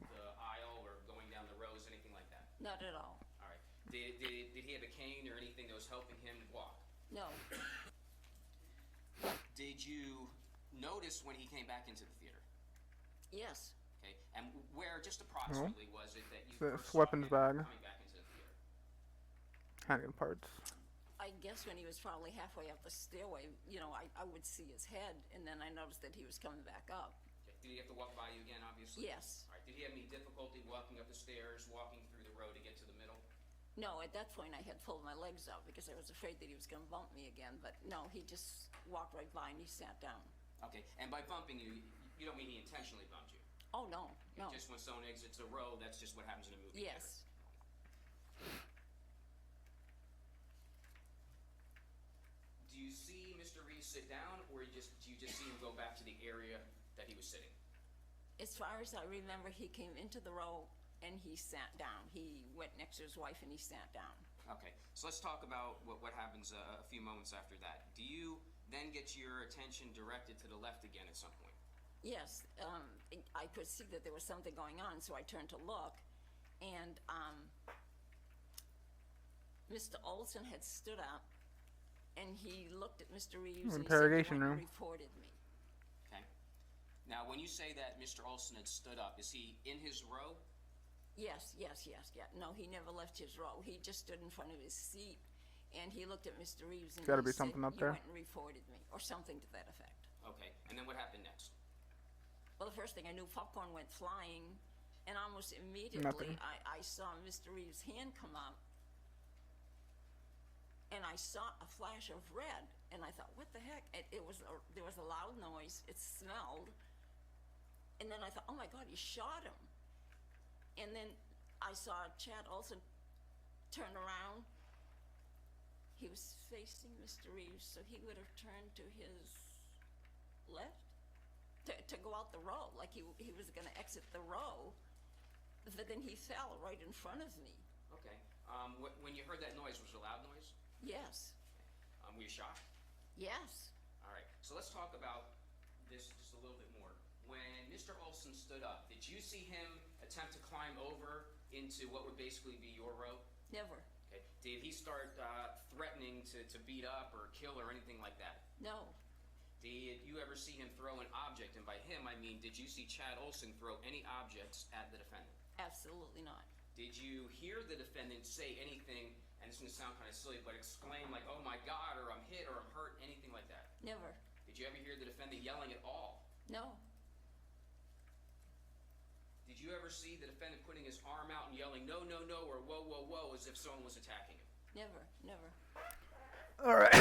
the aisle or going down the rows, anything like that? Not at all. All right. Did he have a cane or anything that was helping him walk? No. Did you notice when he came back into the theater? Yes. Okay, and where, just approximately, was it that you This first saw weapons him bag. coming back into the theater? Handgun parts. I guess when he was probably halfway up the stairway, you know, I would see his head, and then I noticed that he was coming back up. Okay. Did he have to walk by you again, obviously? Yes. All right, did he have any difficulty walking up the stairs, walking through the row to get to the middle? No, at that point I had pulled my legs out because I was afraid that he was going to bump me again, but no, he just walked right by and he sat down. Okay, and by bumping you, you don't mean he intentionally bumped you? Oh, no, no. Just when someone exits a row, that's just what happens in a movie theater? Yes. Do you see Mr. Reeves sit down, or do you just see him go back to the area that he was sitting? As far as I remember, he came into the row and he sat down. He went next to his wife and he sat down. Okay, so let's talk about what happens a few moments after that. Do you then get your attention directed to the left again at some point? Yes, I could see that there was something going on, so I turned to look, and Mr. Olson had stood up, and he looked at Mr. Reeves and Interrogation he said, "You room. went and reported me." Okay. Now, when you say that Mr. Olson had stood up, is he in his row? Yes. No, he never left his row. He just stood in front of his seat, and he looked at Mr. Reeves and Gotta he be said, something up "You there." went and reported me," or something to that effect. Okay, and then what happened next? Well, the first thing I knew, popcorn went flying, and almost immediately Nothing. I saw Mr. Reeves' hand come up, and I saw a flash of red, and I thought, what the heck? There was a loud noise, it smelled, and then I thought, oh my God, he shot him. And then I saw Chad Olson turn around. He was facing Mr. Reeves, so he would have turned to his left to go out the row, like he was going to exit the row, but then he fell right in front of me. Okay. When you heard that noise, was it a loud noise? Yes. Were you shocked? Yes. All right, so let's talk about this just a little bit more. When Mr. Olson stood up, did you see him attempt to climb over into what would basically be your row? Never. Okay. Did he start threatening to beat up or kill or anything like that? No. Did you ever see him throw an object? And by him, I mean, did you see Chad Olson throw any objects at the defendant? Absolutely not. Did you hear the defendant say anything, and it's going to sound kind of silly, but exclaim like, oh my God, or I'm hit, or I'm hurt, anything like that? Never. Did you ever hear the defendant yelling at all? No. Did you ever see the defendant putting his arm out and yelling, no, no, no, or whoa, whoa, whoa, as if someone was attacking him? Never. Never. All right.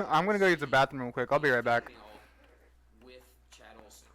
I'm gonna go use the bathroom real quick. I'll be right back. With Chad Olson.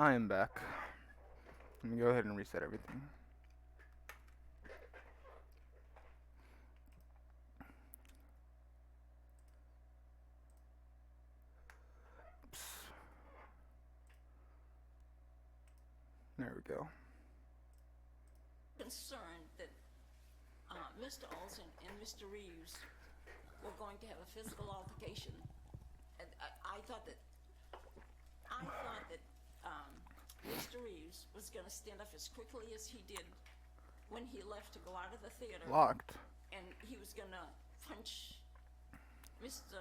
I am back. Let me go ahead and reset everything. Oops. There we go. Concerned that Mr. Olson and Mr. Reeves were going to have a physical altercation. And I thought that Mr. Reeves was going to stand up as quickly as he did when he left to go out of the theater. Locked. And he was going to punch Mr.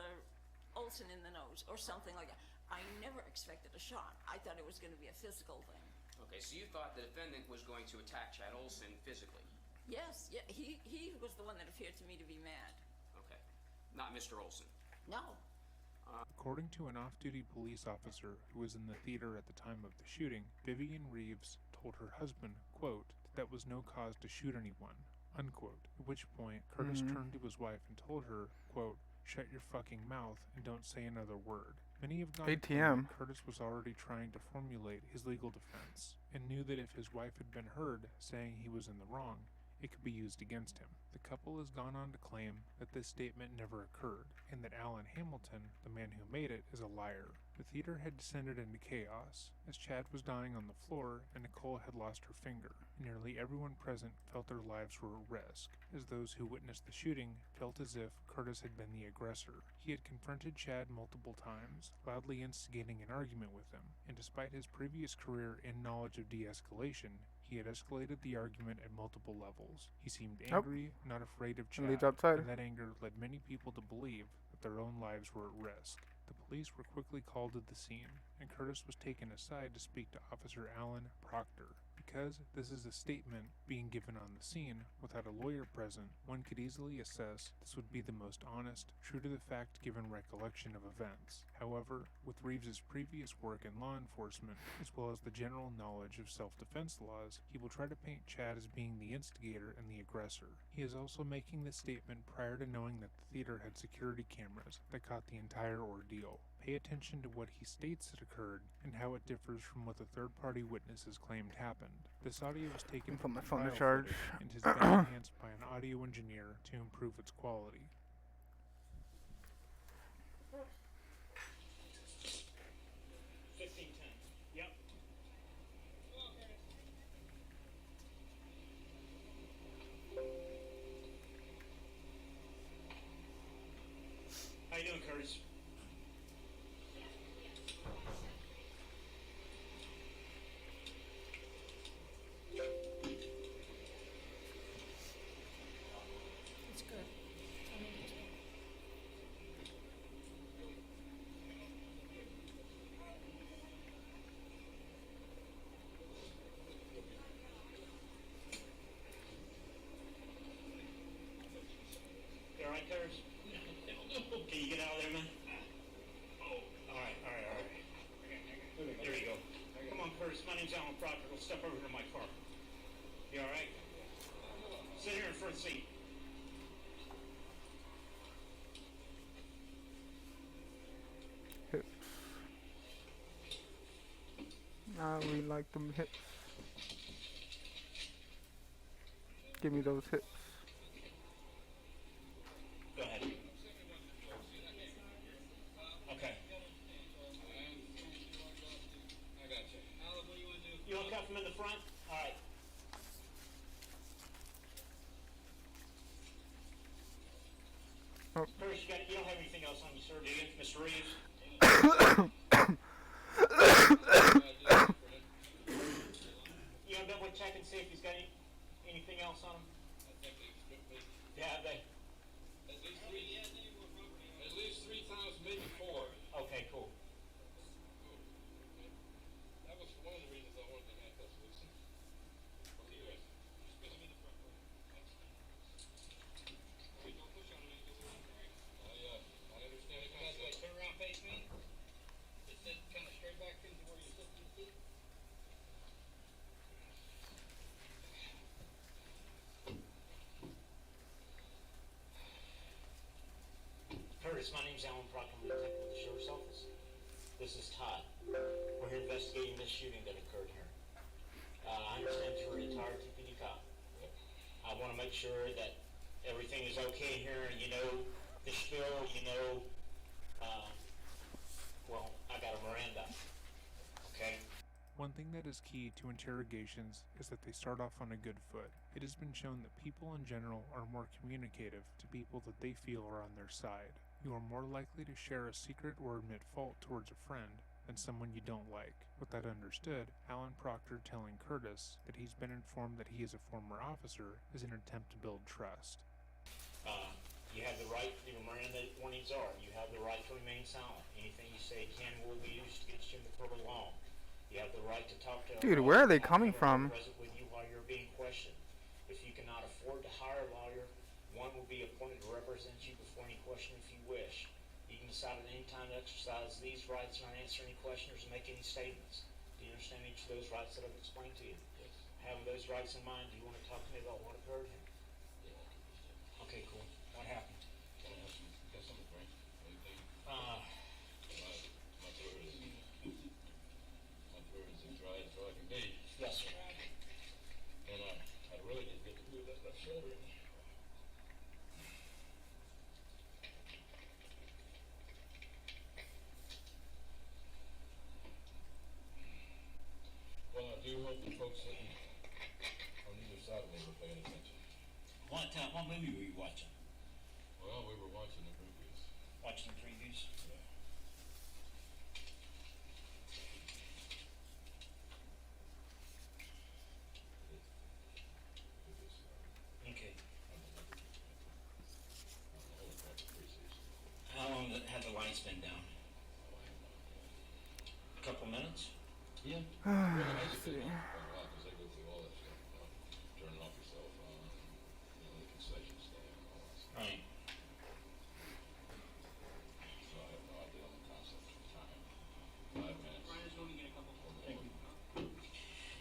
Olson in the nose or something like that. I never expected a shot. I thought it was going to be a physical thing. Okay, so you thought the defendant was going to attack Chad Olson physically? Yes, yeah, he was the one that appeared to me to be mad. Okay. Not Mr. Olson. No. According to an off-duty police officer who was in the theater at the time of the shooting, Vivian Reeves told her husband, quote, that was no cause to shoot anyone, unquote. At which point, Curtis turned to his wife and told her, quote, shut your fucking mouth and don't say another word. Many have gone to claim ATM. that Curtis was already trying to formulate his legal defense, and knew that if his wife had been heard saying he was in the wrong, it could be used against him. The couple has gone on to claim that this statement never occurred, and that Alan Hamilton, the man who made it, is a liar. The theater had descended into chaos, as Chad was dying on the floor and Nicole had lost her finger. Nearly everyone present felt their lives were at risk, as those who witnessed the shooting felt as if Curtis had been the aggressor. He had confronted Chad multiple times, loudly instigating an argument with him, and despite his previous career and knowledge of de-escalation, he had escalated the argument at multiple levels. He seemed angry, not afraid of Chad, leads outside. and that anger led many people to believe that their own lives were at risk. The police were quickly called to the scene, and Curtis was taken aside to speak to Officer Alan Proctor. Because this is a statement being given on the scene without a lawyer present, one could easily assess this would be the most honest, true to the fact given recollection of events. However, with Reeves's previous work in law enforcement, as well as the general knowledge of self-defense laws, he will try to paint Chad as being the instigator and the aggressor. He is also making this statement prior to knowing that the theater had security cameras that caught the entire ordeal. Pay attention to what he states had occurred and how it differs from what the third-party witnesses claimed happened. This audio was taken Put from my the phone to trial charge. footage and has been enhanced by an audio engineer to improve its quality. Yep. How you doing, Curtis? It's good. You alright, Curtis? Can you get out of there, man? Alright. There you go. Come on, Curtis. My name's Alan Proctor. We'll step over to my car. You alright? Sit here in front seat. Hips. We like them hips. Give me those hips. Go ahead. Okay. You want to cuff him in the front? Alright. Oh. Curtis, you don't have anything else on you, sir, do you? Mr. Reeves? You want to double check and see if he's got anything else on him? Yeah, they. At least 3,000, maybe 4. Okay, cool. That was one of the reasons I wanted to handcuff Wilson. Anyway, just push him in the front. Thanks. Please don't push on me. I understand the concept. Turn around, face me. Just sit kind of straight back into where you're sitting in the seat. Curtis, my name's Alan Proctor. I'm a detective with the sheriff's office. This is Todd. We're here investigating this shooting that occurred here. I understand you're a retired TPD cop. I want to make sure that everything is okay here, and you know the spill, you know, well, I got a Miranda, okay? One thing that is key to interrogations is that they start off on a good foot. It has been shown that people in general are more communicative to people that they feel are on their side. You are more likely to share a secret or admit fault towards a friend than someone you don't like. With that understood, Alan Proctor telling Curtis that he's been informed that he is a former officer is an attempt to build trust. You have the right, your Miranda warnings are, you have the right to remain silent. Anything you say can or will be used against you in the court of law. You have the right to talk to Dude, where are they coming from? present with you while you're being questioned. If you cannot afford to hire a lawyer, one will be appointed to represent you before any question if you wish. You can decide at any time to exercise these rights, not answer any questions or make any statements. Do you understand each of those rights that I've explained to you? Yes. Having those rights in mind, do you want to talk to me about what occurred here? Yeah, I can understand. Okay, cool. What happened? Can I ask you, got something to drink? Anything? My throat is, as dry as dry can be. Yes, sir. And I really didn't get to move that left shoulder any. Well, I do hope the folks sitting on either side of me were paying attention. What movie were you watching? Well, we were watching the movies. Watching the previews? Yeah. Okay. Holy crap, appreciation. How long have the lights been down? A couple minutes? Yeah. Let's see. Because they go through all that stuff, turning off your cell phone, the concession stand and all that stuff. Right. So I have no idea on the concept of time. 5 minutes.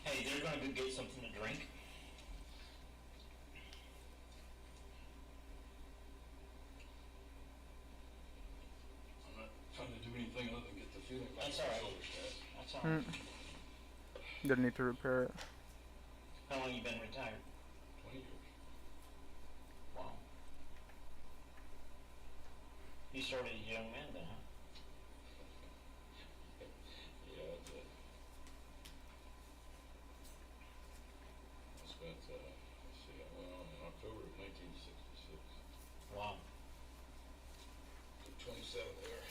Hey, they're gonna go get something to drink. I'm not trying to do anything other than get the feeling back. That's all right. Shoulder stress. That's all right. Didn't need to repair it. How long you been retired? 20 years. Wow. You started as a young man then, huh? Yeah, that's it. I spent, let's see, I went on in October of 1966. Wow. Took 27 there.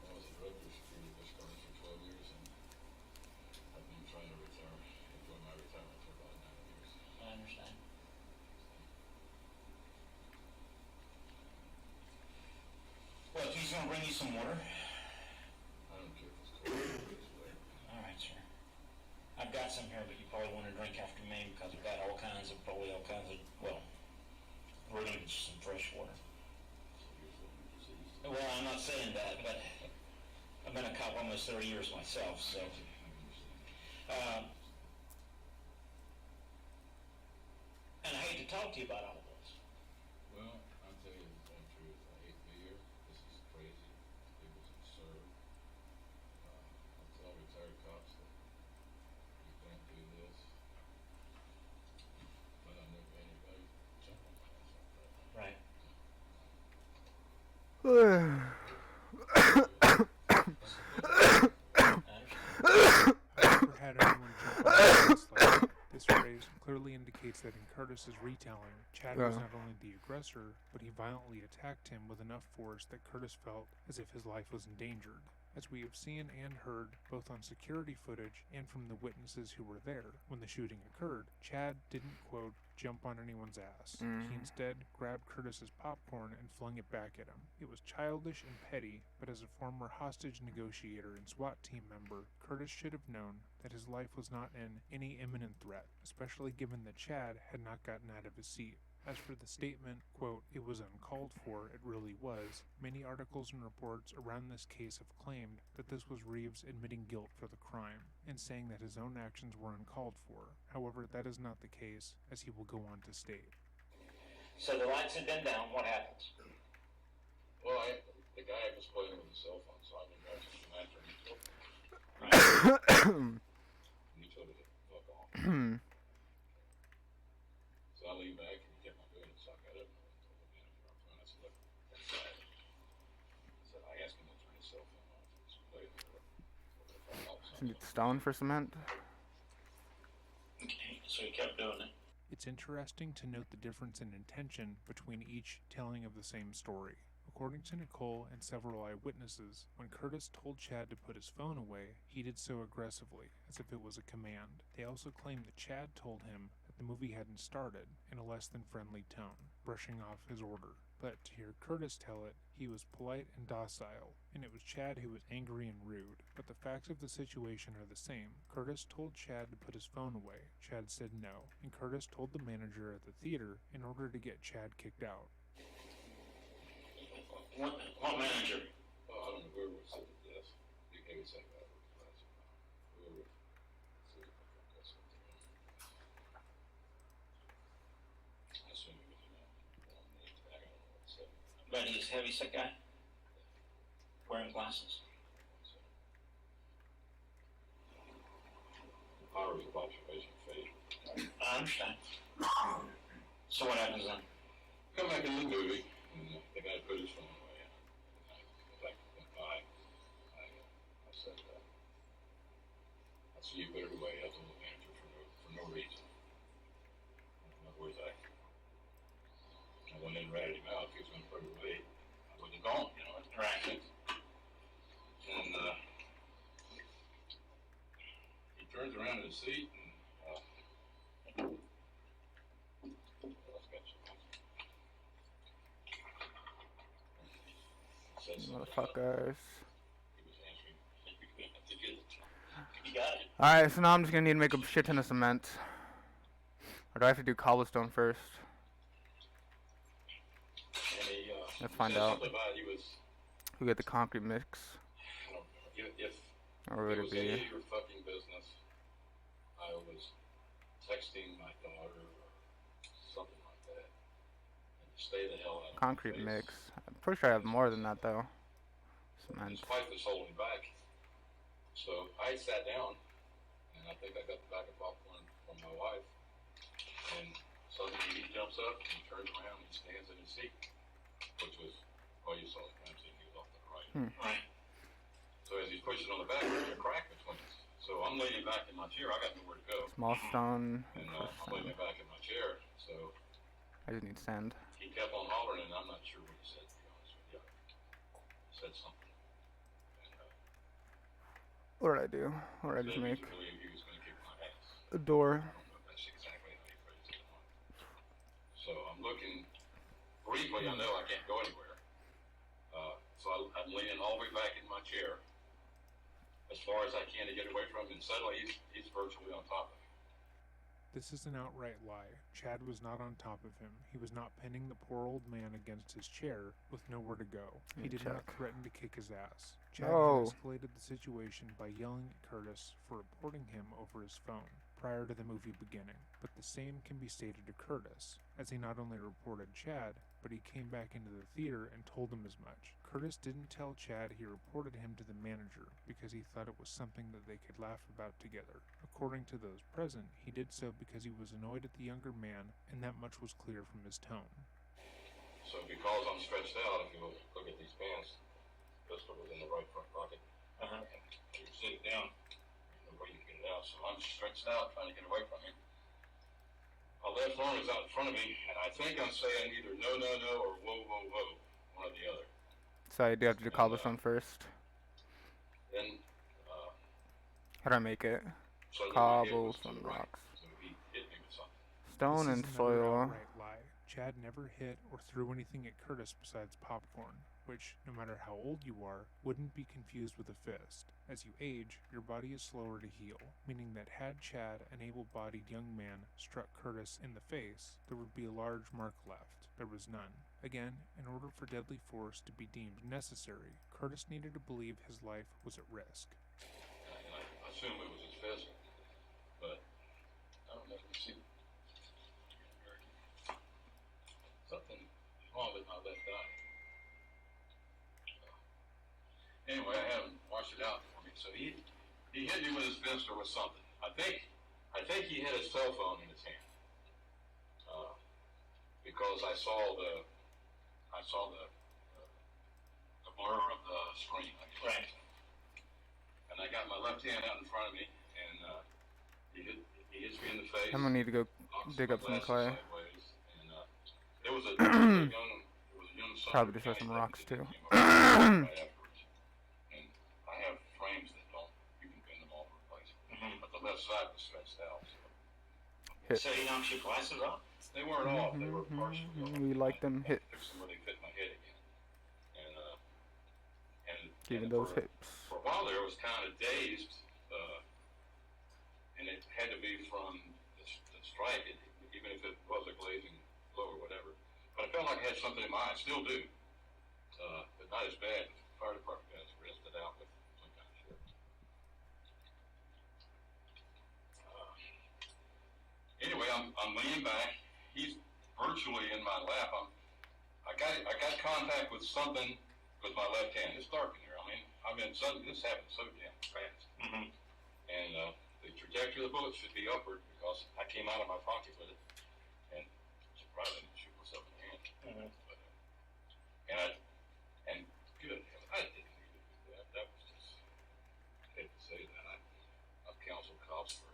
I was a director of security at Busch Gardens for 12 years, and I've been trying to enjoy my retirement for about 9 years. I understand. Well, if he's gonna bring you some water. I don't care if it's cold or it's wet. All right, sir. I've got some here, but you probably want to drink after me because we've got well, we're gonna get you some fresh water. So here's what we disease. Well, I'm not saying that, but I've been a cop almost 30 years myself, so. And I hate to talk to you about all of this. Well, I'll tell you the plain truth. I hate to be here. This is crazy. It was absurd. I tell retired cops that you can't do this. But I never had anybody jump on my ass like that. Right. I've never had anyone jump on the fence like that. This phrase clearly indicates that in Curtis's retelling, Chad was not only the aggressor, but he violently attacked him with enough force that Curtis felt as if his life was endangered. As we have seen and heard, both on security footage and from the witnesses who were there when the shooting occurred, Chad didn't, quote, jump on anyone's ass. He instead grabbed Curtis's popcorn and flung it back at him. It was childish and petty, but as a former hostage negotiator and SWAT team member, Curtis should have known that his life was not in any imminent threat, especially given that Chad had not gotten out of his seat. As for the statement, quote, it was uncalled for, it really was, many articles and reports around this case have claimed that this was Reeves admitting guilt for the crime, and saying that his own actions were uncalled for. However, that is not the case, as he will go on to state. So the lights had been down, what happens? Well, the guy was playing with the cell phone, so I've been watching the after he told me. And he told me to fuck off. So I leaned back and he kept on doing it, so I got up and I told the manager up front, I said, look, that's bad. I said, I asked him to turn his cell phone off. He was playing with it. Need stone for cement. Okay, so he kept doing it. It's interesting to note the difference in intention between each telling of the same story. According to Nicole and several eyewitnesses, when Curtis told Chad to put his phone away, he did so aggressively, as if it was a command. They also claim that Chad told him that the movie hadn't started, in a less than friendly tone, brushing off his order. But to hear Curtis tell it, he was polite and docile, and it was Chad who was angry and rude. But the facts of the situation are the same. Curtis told Chad to put his phone away. Chad said no, and Curtis told the manager at the theater in order to get Chad kicked out. What manager? Oh, I don't know, whoever was sitting at the desk. You can't say that. Whoever sitting at the desk. I assume it was, I don't know what it said. But he's a heavy set guy? Wearing glasses? Power of observation fade. I understand. So what happens then? Come back in the movie, and the guy put his phone away. And I went by. I said, I see you put it away. I told the manager for no reason. In other words, I went in and ratted him out. If he was going to put it away, I wouldn't have gone, you know. Right. And he turns around in his seat and Motherfuckers. You got it. Alright, so now I'm just gonna need to make a shit ton of cement. Or do I have to do cobblestone first? And he, Let's find said out. something about he was, We get the concrete mix. I don't know, if Or would it it was any be of your fucking business, I was texting my daughter or something like that. And stay the hell out of my concrete face. mix? I'm pretty sure I have more than that though. Cement. His wife was holding back. So I sat down, and I think I got the bag of popcorn from my wife. And suddenly he jumps up and he turns around and he stands in his seat, which was, oh, you saw the crime scene, he was off to the right. Right. So as he's pushing on the back, there's a crack between us. So I'm leaning back in my chair, I got nowhere to go. Small stone. And I'm leaning back in my chair, so I just need sand. he kept on hollering, and I'm not sure what he said, to be honest with you. He said something. And, What did I do? What did I just led me make? to believe he was going to kick my ass. A door. I don't know if that's exactly how he phrased it or not. So I'm looking, briefly, I know I can't go anywhere. So I'm leaning all the way back in my chair, as far as I can to get away from him, and suddenly he's virtually on top of me. This is an outright lie. Chad was not on top of him. He was not pinning the poor old man against his chair with nowhere to go. He did not threaten to kick his ass. Chad had escalated the situation by yelling at Curtis for reporting him over his phone prior to the movie beginning. But the same can be stated to Curtis, as he not only reported Chad, but he came back into the theater and told him as much. Curtis didn't tell Chad he reported him to the manager because he thought it was something that they could laugh about together. According to those present, he did so because he was annoyed at the younger man, and that much was clear from his tone. So because I'm stretched out, if you look at these pants, the pistol was in the right front pocket. Uh-huh. And you sit down, there's no way you can get it out. So I'm stretched out trying to get away from him. My left arm is out in front of me, and I think I'm saying either no, no, no, or whoa, whoa, whoa, one or the other. So I do have to do cobblestone first. Then, How do I make it? suddenly my head was to Cobblestone the right. rocks. So he hit me with something. Stone This and is another soil. outright lie. Chad never hit or threw anything at Curtis besides popcorn, which, no matter how old you are, wouldn't be confused with a fist. As you age, your body is slower to heal, meaning that had Chad, an able-bodied young man, struck Curtis in the face, there would be a large mark left. There was none. Again, in order for deadly force to be deemed necessary, Curtis needed to believe his life was at risk. And I assume it was his fist, but I don't know if you see something wrong with my left eye. Anyway, I had him wash it out for me. So he hit me with his fist or with something. I think he had his cell phone in his hand. Because I saw the blur of the screen. Right. And I got my left hand out in front of me, and he hits me in the face. I'm gonna need to go knocks dig my up some glasses clay. sideways, and there was a young son Probably just guy have some that rocks, too. came up right afterwards. And I have frames that you can bend them all over the place. But the left side was stretched out. So So he knocks your glasses off? they weren't off, they were partially off. We like them hits. Fixed them where they fit my head again. Even and those for, hips. For a while there, I was kind of dazed, and it had to be from the strike, even if it was a glazing blow or whatever. But I felt like I had something in my eye, still do, but not as bad. The fire department guys rested out with some kind of shit. Anyway, I'm leaning back. He's virtually in my lap. I got contact with something with my left hand. It's dark in here. Suddenly this happened so damn fast. And the trajectory of the bullet should be upward because I came out of my pocket with it, and surprisingly, I shoot myself in the hand. But, and good hell, I didn't need to do that. That was just, I hate to say that. I've counseled cops for.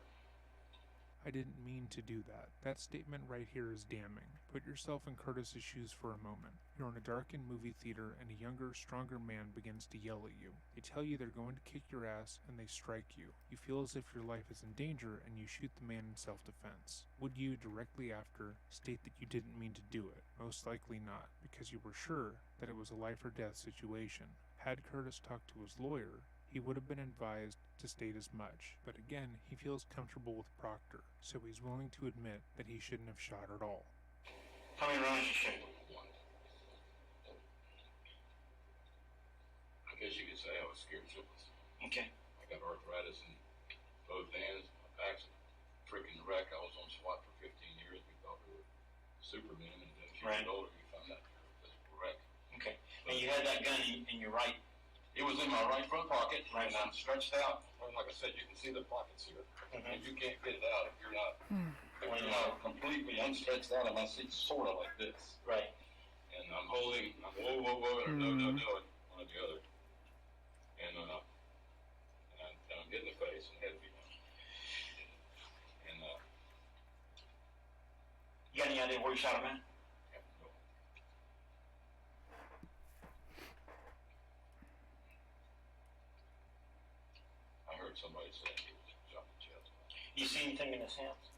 I didn't mean to do that. That statement right here is damning. Put yourself in Curtis's shoes for a moment. You're in a darkened movie theater and a younger, stronger man begins to yell at you. They tell you they're going to kick your ass and they strike you. You feel as if your life is in danger and you shoot the man in self-defense. Would you, directly after, state that you didn't mean to do it? Most likely not, because you were sure that it was a life or death situation. Had Curtis talked to his lawyer, he would have been advised to state as much, but again, he feels comfortable with Proctor, so he's willing to admit that he shouldn't have shot at all. How many rounds you shoot? One. I guess you could say I was scared shitless. Okay. I got arthritis in both hands. My back's a freaking wreck. I was on SWAT for 15 years. We thought we were supermen, and then as you Right. get older, you find out you're a physical wreck. Okay. And you had that gun in your right. It was in my right front pocket, Right. and I'm stretched out. Well, like I said, you can see the pockets here. And you can't get it out if you're not completely unstretched out, and my seat's sort of like this. Right. And I'm holding, whoa, or no, one or the other. And I'm hitting the face and head feet. And You got any idea where you shot him at? no. I heard somebody say he was shot in the chest. You see anything in his hands?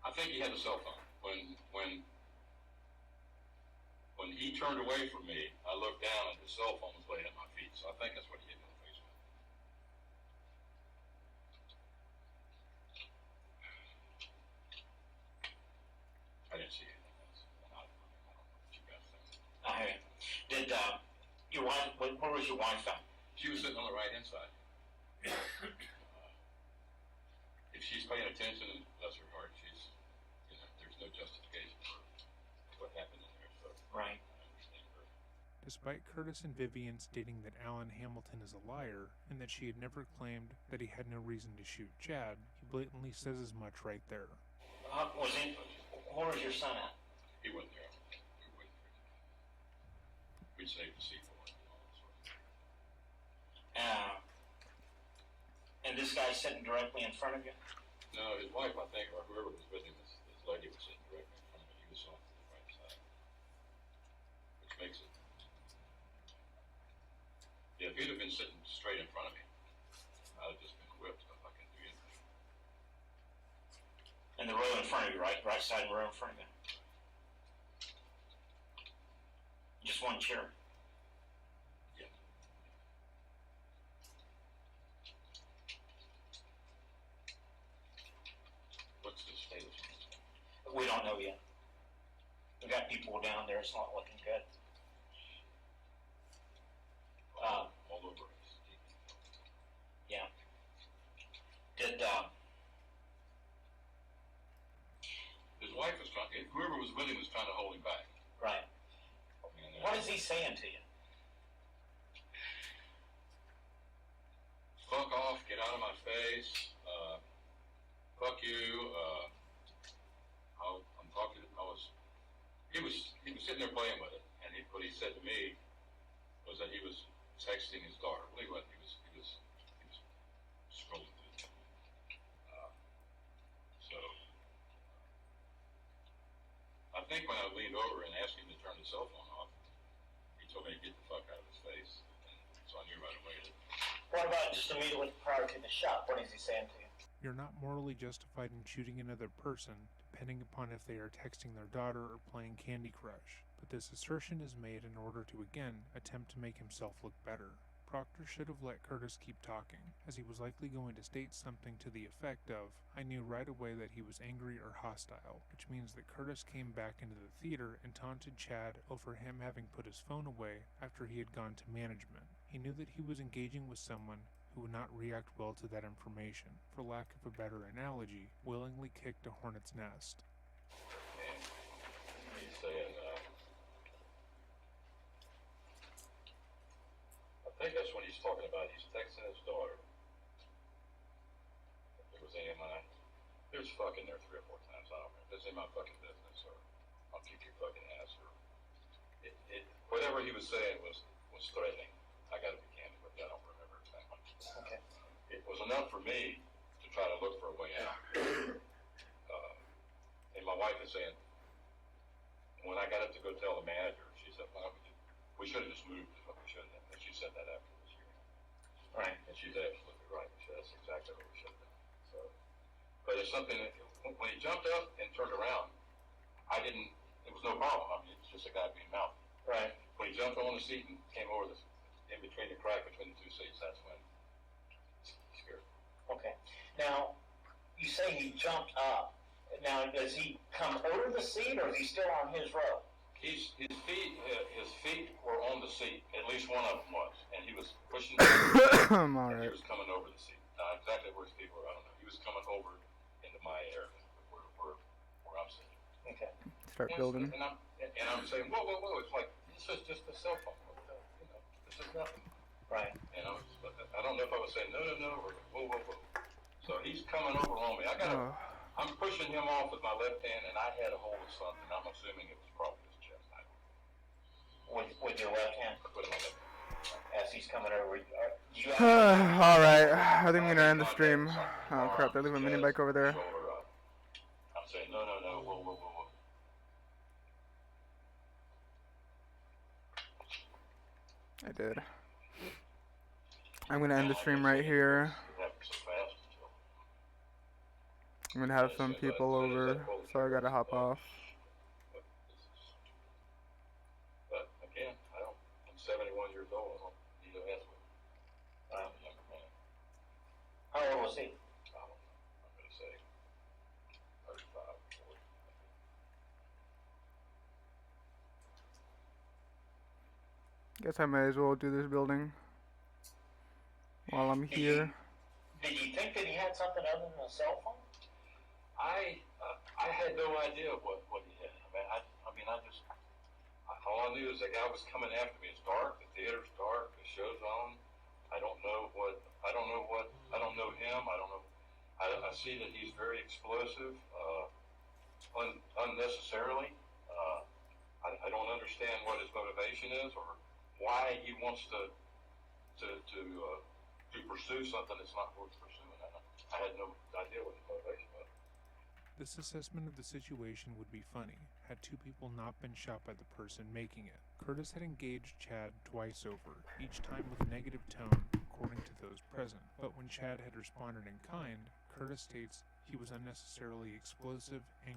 I think he had a cell phone. When he turned away from me, I looked down and his cell phone was laying at my feet. So I think that's what he hit me in the face with. I didn't see anything else. I don't know what you guys think. I hear you. Did your wife? Where was your wife at? She was sitting on the right hand side. If she's paying attention, bless her heart, she's, there's no justification for what happened in there. So Right. I understand her. Despite Curtis and Vivian stating that Alan Hamilton is a liar and that she had never claimed that he had no reason to shoot Chad, he blatantly says as much right there. Where was your son at? He wasn't there. We wouldn't. We'd save the sequel and all that sort of thing. And this guy's sitting directly in front of you? No, his wife, I think, or whoever was with him, this lady was sitting directly in front of me. He was off to the right side. Which makes it. Yeah, if he'd have been sitting straight in front of me, I'd have just been whipped if I couldn't do anything. In the row in front of you, right? Right side row in front of you. Just one chair. Yeah. What's the status on this? We don't know yet. We got people down there. It's not looking good. All over us. Yeah. Did His wife was trying, whoever was with him was trying to hold him back. right? And, What is he saying to you? fuck off, get out of my face, fuck you, I'm talking, he was sitting there playing with it, and what he said to me was that he was texting his daughter. Well, he wasn't, he was scrolling through. So, I think when I leaned over and asked him to turn the cell phone off, he told me to get the fuck out of his face, and so I knew right away that. What about just immediately prior to the shot? What is he saying to you? You're not morally justified in shooting another person, depending upon if they are texting their daughter or playing Candy Crush, but this assertion is made in order to again attempt to make himself look better. Proctor should have let Curtis keep talking, as he was likely going to state something to the effect of, "I knew right away that he was angry or hostile," which means that Curtis came back into the theater and taunted Chad over him having put his phone away after he had gone to management. He knew that he was engaging with someone who would not react well to that information. For lack of a better analogy, willingly kicked a hornet's nest. And he's saying, I think that's when he's talking about, he's texting his daughter. If it was any of my, it was fucking there 3 or 4 times, I don't remember. This ain't my fucking business, or I'll kick your fucking ass, or whatever he was saying was threatening. I gotta be candid with you, I don't remember exactly. Okay. It was enough for me to try to look for a way out. And my wife is saying, when I got up to go tell the manager, she said, well, we should have just moved, but we shouldn't have. And she said that after this year. Right. And she's absolutely right. That's exactly what we should have done. So, but it's something that, when he jumped up and turned around, it was no problem. I mean, it's just a guy being mouthy. Right. When he jumped on the seat and came over in between the crack between the 2 seats, that's when he scared me. Okay. Now, you say he jumped up. Now, does he come over the seat, or is he still on his row? His feet were on the seat. At least one of them was, and he was pushing. And he Alright. was coming over the seat. Exactly where his feet were, I don't know. He was coming over into my area, where I'm sitting. Okay. Start building. And I'm saying, whoa. It's like, this is just a cell phone. This is nothing. Right. And I don't know if I was saying no, or whoa. So he's coming over on me. I'm pushing him off with my left hand, and I had a hold of something. I'm assuming it was probably his chest. I don't know. With your left hand, I put it on my left hand. as he's coming over, do you have... Alright, I think I'm gonna end the stream. Oh crap, they're leaving a mini bike over there. Shoulder up. I'm saying no, whoa. I did. I'm gonna end the stream right here. It happened so fast. I'm gonna have some people over, so I gotta hop off. But again, I'm 71 years old. I don't need to ask me. I'm a younger man. How old was he? I don't know. I'm going to say 35, 40. Guess I may as well do this building while I'm here. Did you think that he had something other than a cell phone? I had no idea what he had. All I knew is the guy was coming after me. It's dark. The theater's dark. The show's on. I don't know him. I don't know. I see that he's very explosive, unnecessarily. I don't understand what his motivation is or why he wants to pursue something that's not worth pursuing. I had no idea what his motivation was. This assessment of the situation would be funny, had 2 people not been shot by the person making it. Curtis had engaged Chad twice over, each time with a negative tone, according to those present. But when Chad had responded in kind, Curtis states he was unnecessarily explosive, angry,